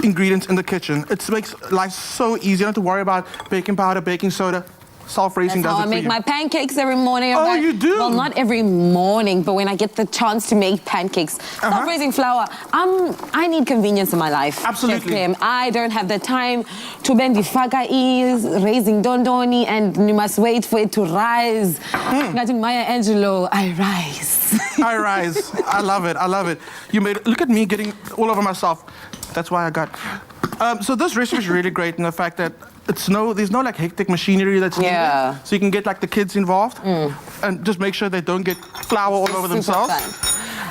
ingredients in the kitchen. It makes life so easy. You don't have to worry about baking powder, baking soda. Self-raising does it for you. I make my pancakes every morning. Oh, you do? Well, not every morning, but when I get the chance to make pancakes. Self-raising flour, I need convenience in my life. Absolutely. I don't have the time to bend the faga is raising dondoni, and you must wait for it to rise. Nothing Maya Angelou, I rise. I rise. I love it. Look at me getting all over myself. That's why I got. So this recipe is really great in the fact that there's no like hectic machinery that's needed. So you can get like the kids involved and just make sure they don't get flour all over themselves.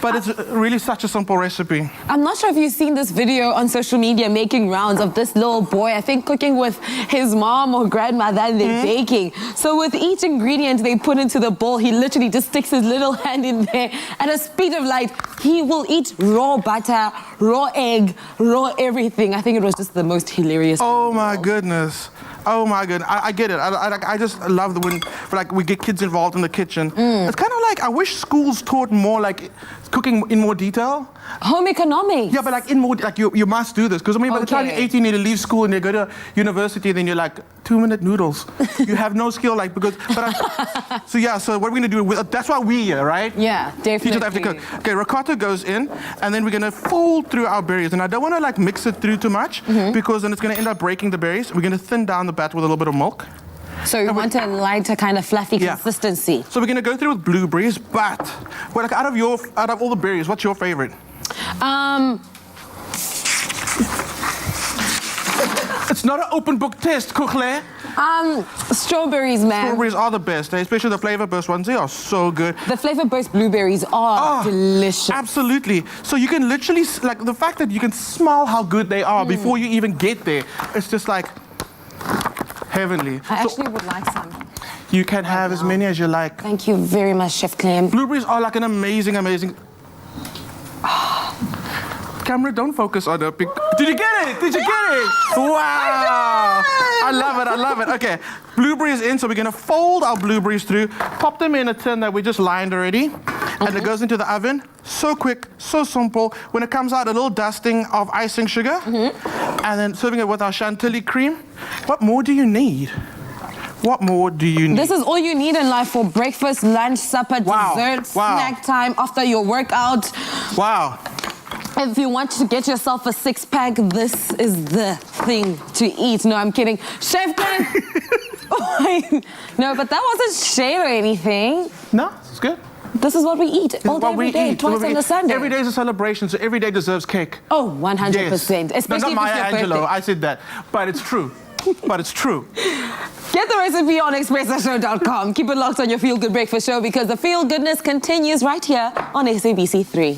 But it's really such a simple recipe. I'm not sure if you've seen this video on social media making rounds of this little boy, I think cooking with his mom or grandmother, and they're baking. So with each ingredient they put into the bowl, he literally just sticks his little hand in there at a speed of light. He will eat raw butter, raw egg, raw everything. I think it was just the most hilarious thing. Oh my goodness. I get it. I just love when like we get kids involved in the kitchen. It's kind of like I wish schools taught more like cooking in more detail. Home economics. Yeah, but like in more like you must do this because I mean by the time you're 18 you need to leave school and you go to university, then you're like 2-minute noodles. You have no skill like so what we're gonna do that's why we're here, right? Yeah, definitely. Teachers have to cook. Okay, ricotta goes in and then we're gonna fold through our berries, and I don't want to like mix it through too much because then it's gonna end up breaking the berries. We're gonna thin down the batter with a little bit of milk. So you want a lighter kind of fluffy consistency. So we're gonna go through with blueberries, but like out of all the berries, what's your favorite? It's not an open book test, Kuchle. Strawberries, man. Strawberries are the best, especially the flavor burst ones. They are so good. The flavor burst blueberries are delicious. Absolutely. So you can literally, like the fact that you can smell how good they are before you even get there, it's just like heavenly. I actually would like some. You can have as many as you like. Thank you very much, Chef Clem. Blueberries are like an amazing. Camera, don't focus on it. Did you get it? Wow! I love it. Okay, blueberries in, so we're gonna fold our blueberries through, pop them in a tin that we just lined already, and it goes into the oven. So quick, so simple. When it comes out, a little dusting of icing sugar, and then serving it with our chantilly cream. What more do you need? What more do you need? This is all you need in life for breakfast, lunch, supper, dessert, snack time, after your workout. Wow. If you want to get yourself a six-pack, this is the thing to eat. No, I'm kidding. Chef Glenn! No, but that wasn't shade or anything. No, it's good. This is what we eat all day, every day, twice on a Sunday. Every day is a celebration, so every day deserves cake. Oh, 100%. Yes. Especially not if it's Maya your Angelou, birthday. I said that. But it's true. But it's true. Get the recipe on expressoshow.com. Keep it locked on your Feel Good Breakfast Show because the feel goodness continues right here on SABC 3.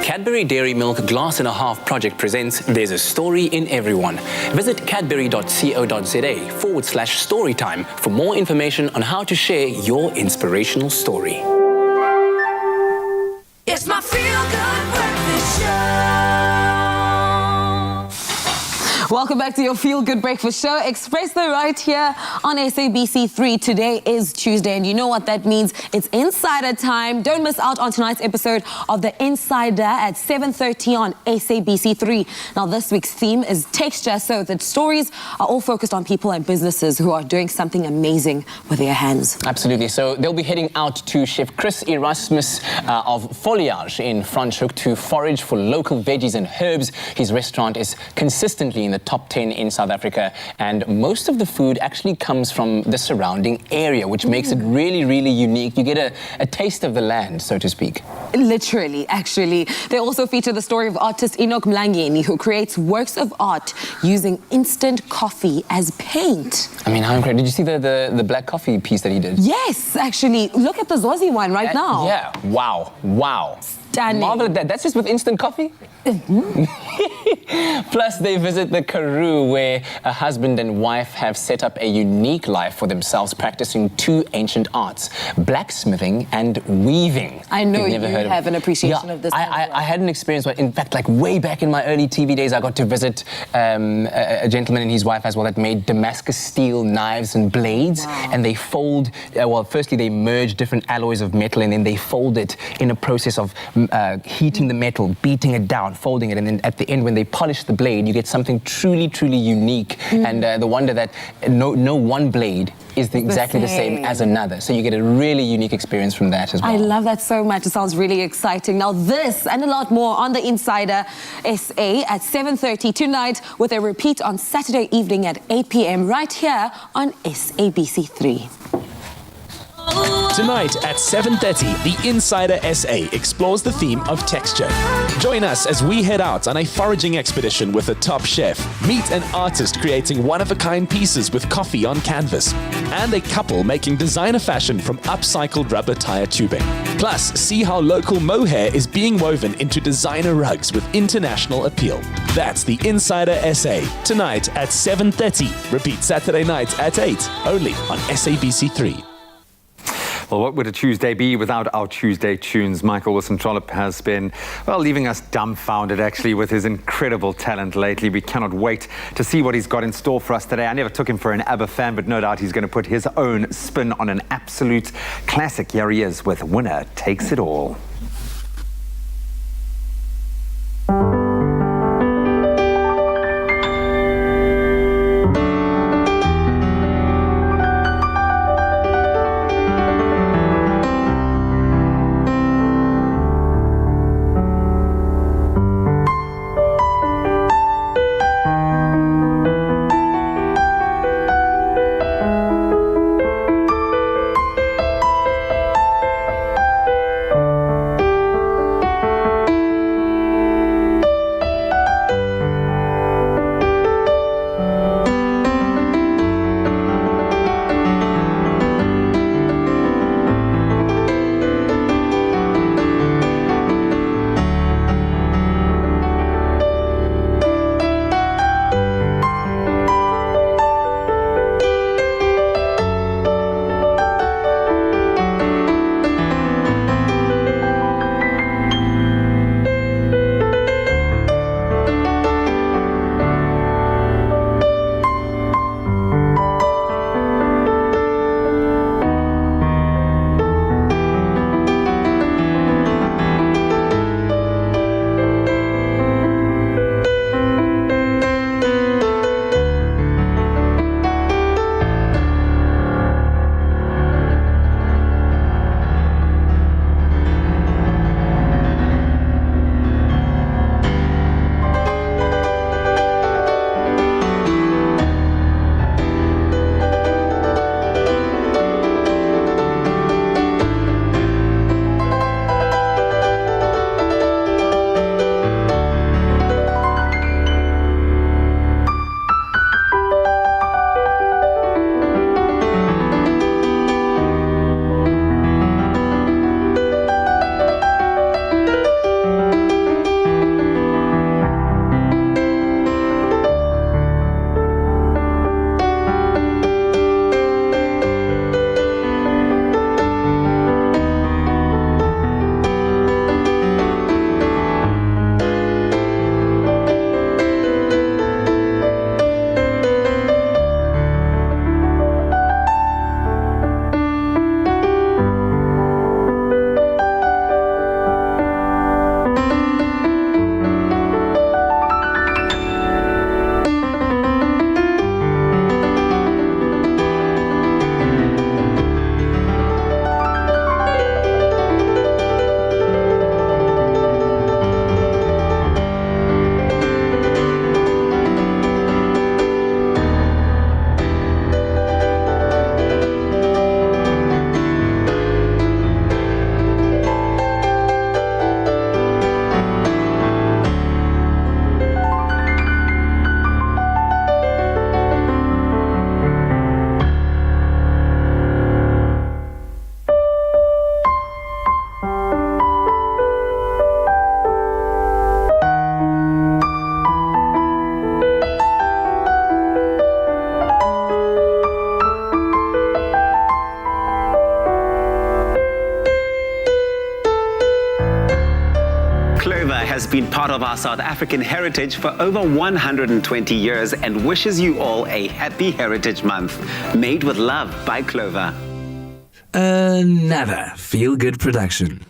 Cadbury Dairy Milk Glass and a Half project presents There's a Story in Everyone. Visit cadbury.co.za/storytime for more information on how to share your inspirational story. It's my Feel Good Breakfast Show. Welcome back to your Feel Good Breakfast Show. Expresso right here on SABC 3. Today is Tuesday, and you know what that means. It's Insider time. Don't miss out on tonight's episode of The Insider at 7:30 on SABC 3. Now, this week's theme is texture, so the stories are all focused on people and businesses who are doing something amazing with their hands. Absolutely. So they'll be heading out to Chef Chris Erasmus of Foliage in Franschhoek to forage for local veggies and herbs. His restaurant is consistently in the top 10 in South Africa, and most of the food actually comes from the surrounding area, which makes it really, really unique. You get a taste of the land, so to speak. Literally, actually. They also feature the story of artist Enoch Mlangeni, who creates works of art using instant coffee as paint. I mean, how incredible. Did you see the black coffee piece that he did? Yes, actually. Look at the Zozzi one right now. Yeah, wow, wow. Stunning. Marvel at that. That's just with instant coffee? Plus, they visit the Karoo, where a husband and wife have set up a unique life for themselves, practicing two ancient arts, blacksmithing and weaving. I know You've you never heard have an appreciation of this. I had an experience, but in fact, like way back in my early TV days, I got to visit a gentleman and his wife as well that made Damascus steel knives and blades. And they fold, well, firstly, they merge different alloys of metal, and then they fold it in a process of heating the metal, beating it down, folding it, and then at the end, when they polish the blade, you get something truly, truly unique. And the wonder that no one blade is exactly the same as another. So you get a really unique experience from that as well. I love that so much. It sounds really exciting. Now this and a lot more on the Insider SA at 7:30 tonight, with a repeat on Saturday evening at 8 p.m. right here on SABC3. Tonight at 7:30, the Insider SA explores the theme of texture. Join us as we head out on a foraging expedition with a top chef, meet an artist creating one-of-a-kind pieces with coffee on canvas, and a couple making designer fashion from upcycled rubber tire tubing. Plus, see how local mohair is being woven into designer rugs with international appeal. That's the Insider SA, tonight at 7:30. Repeat Saturday night at 8, only on SABC3. Well, what would a Tuesday be without our Tuesday tunes? Michael Wilson-Trollip has been, well, leaving us dumbfounded, actually, with his incredible talent lately. We cannot wait to see what he's got in store for us today. I never took him for an ABBA fan, but no doubt he's going to put his own spin on an absolute classic. Here he is with Winner Takes It All. part of our South African heritage for over 120 years and wishes you all a happy Heritage Month. Made with love by Clover. Another feel-good production.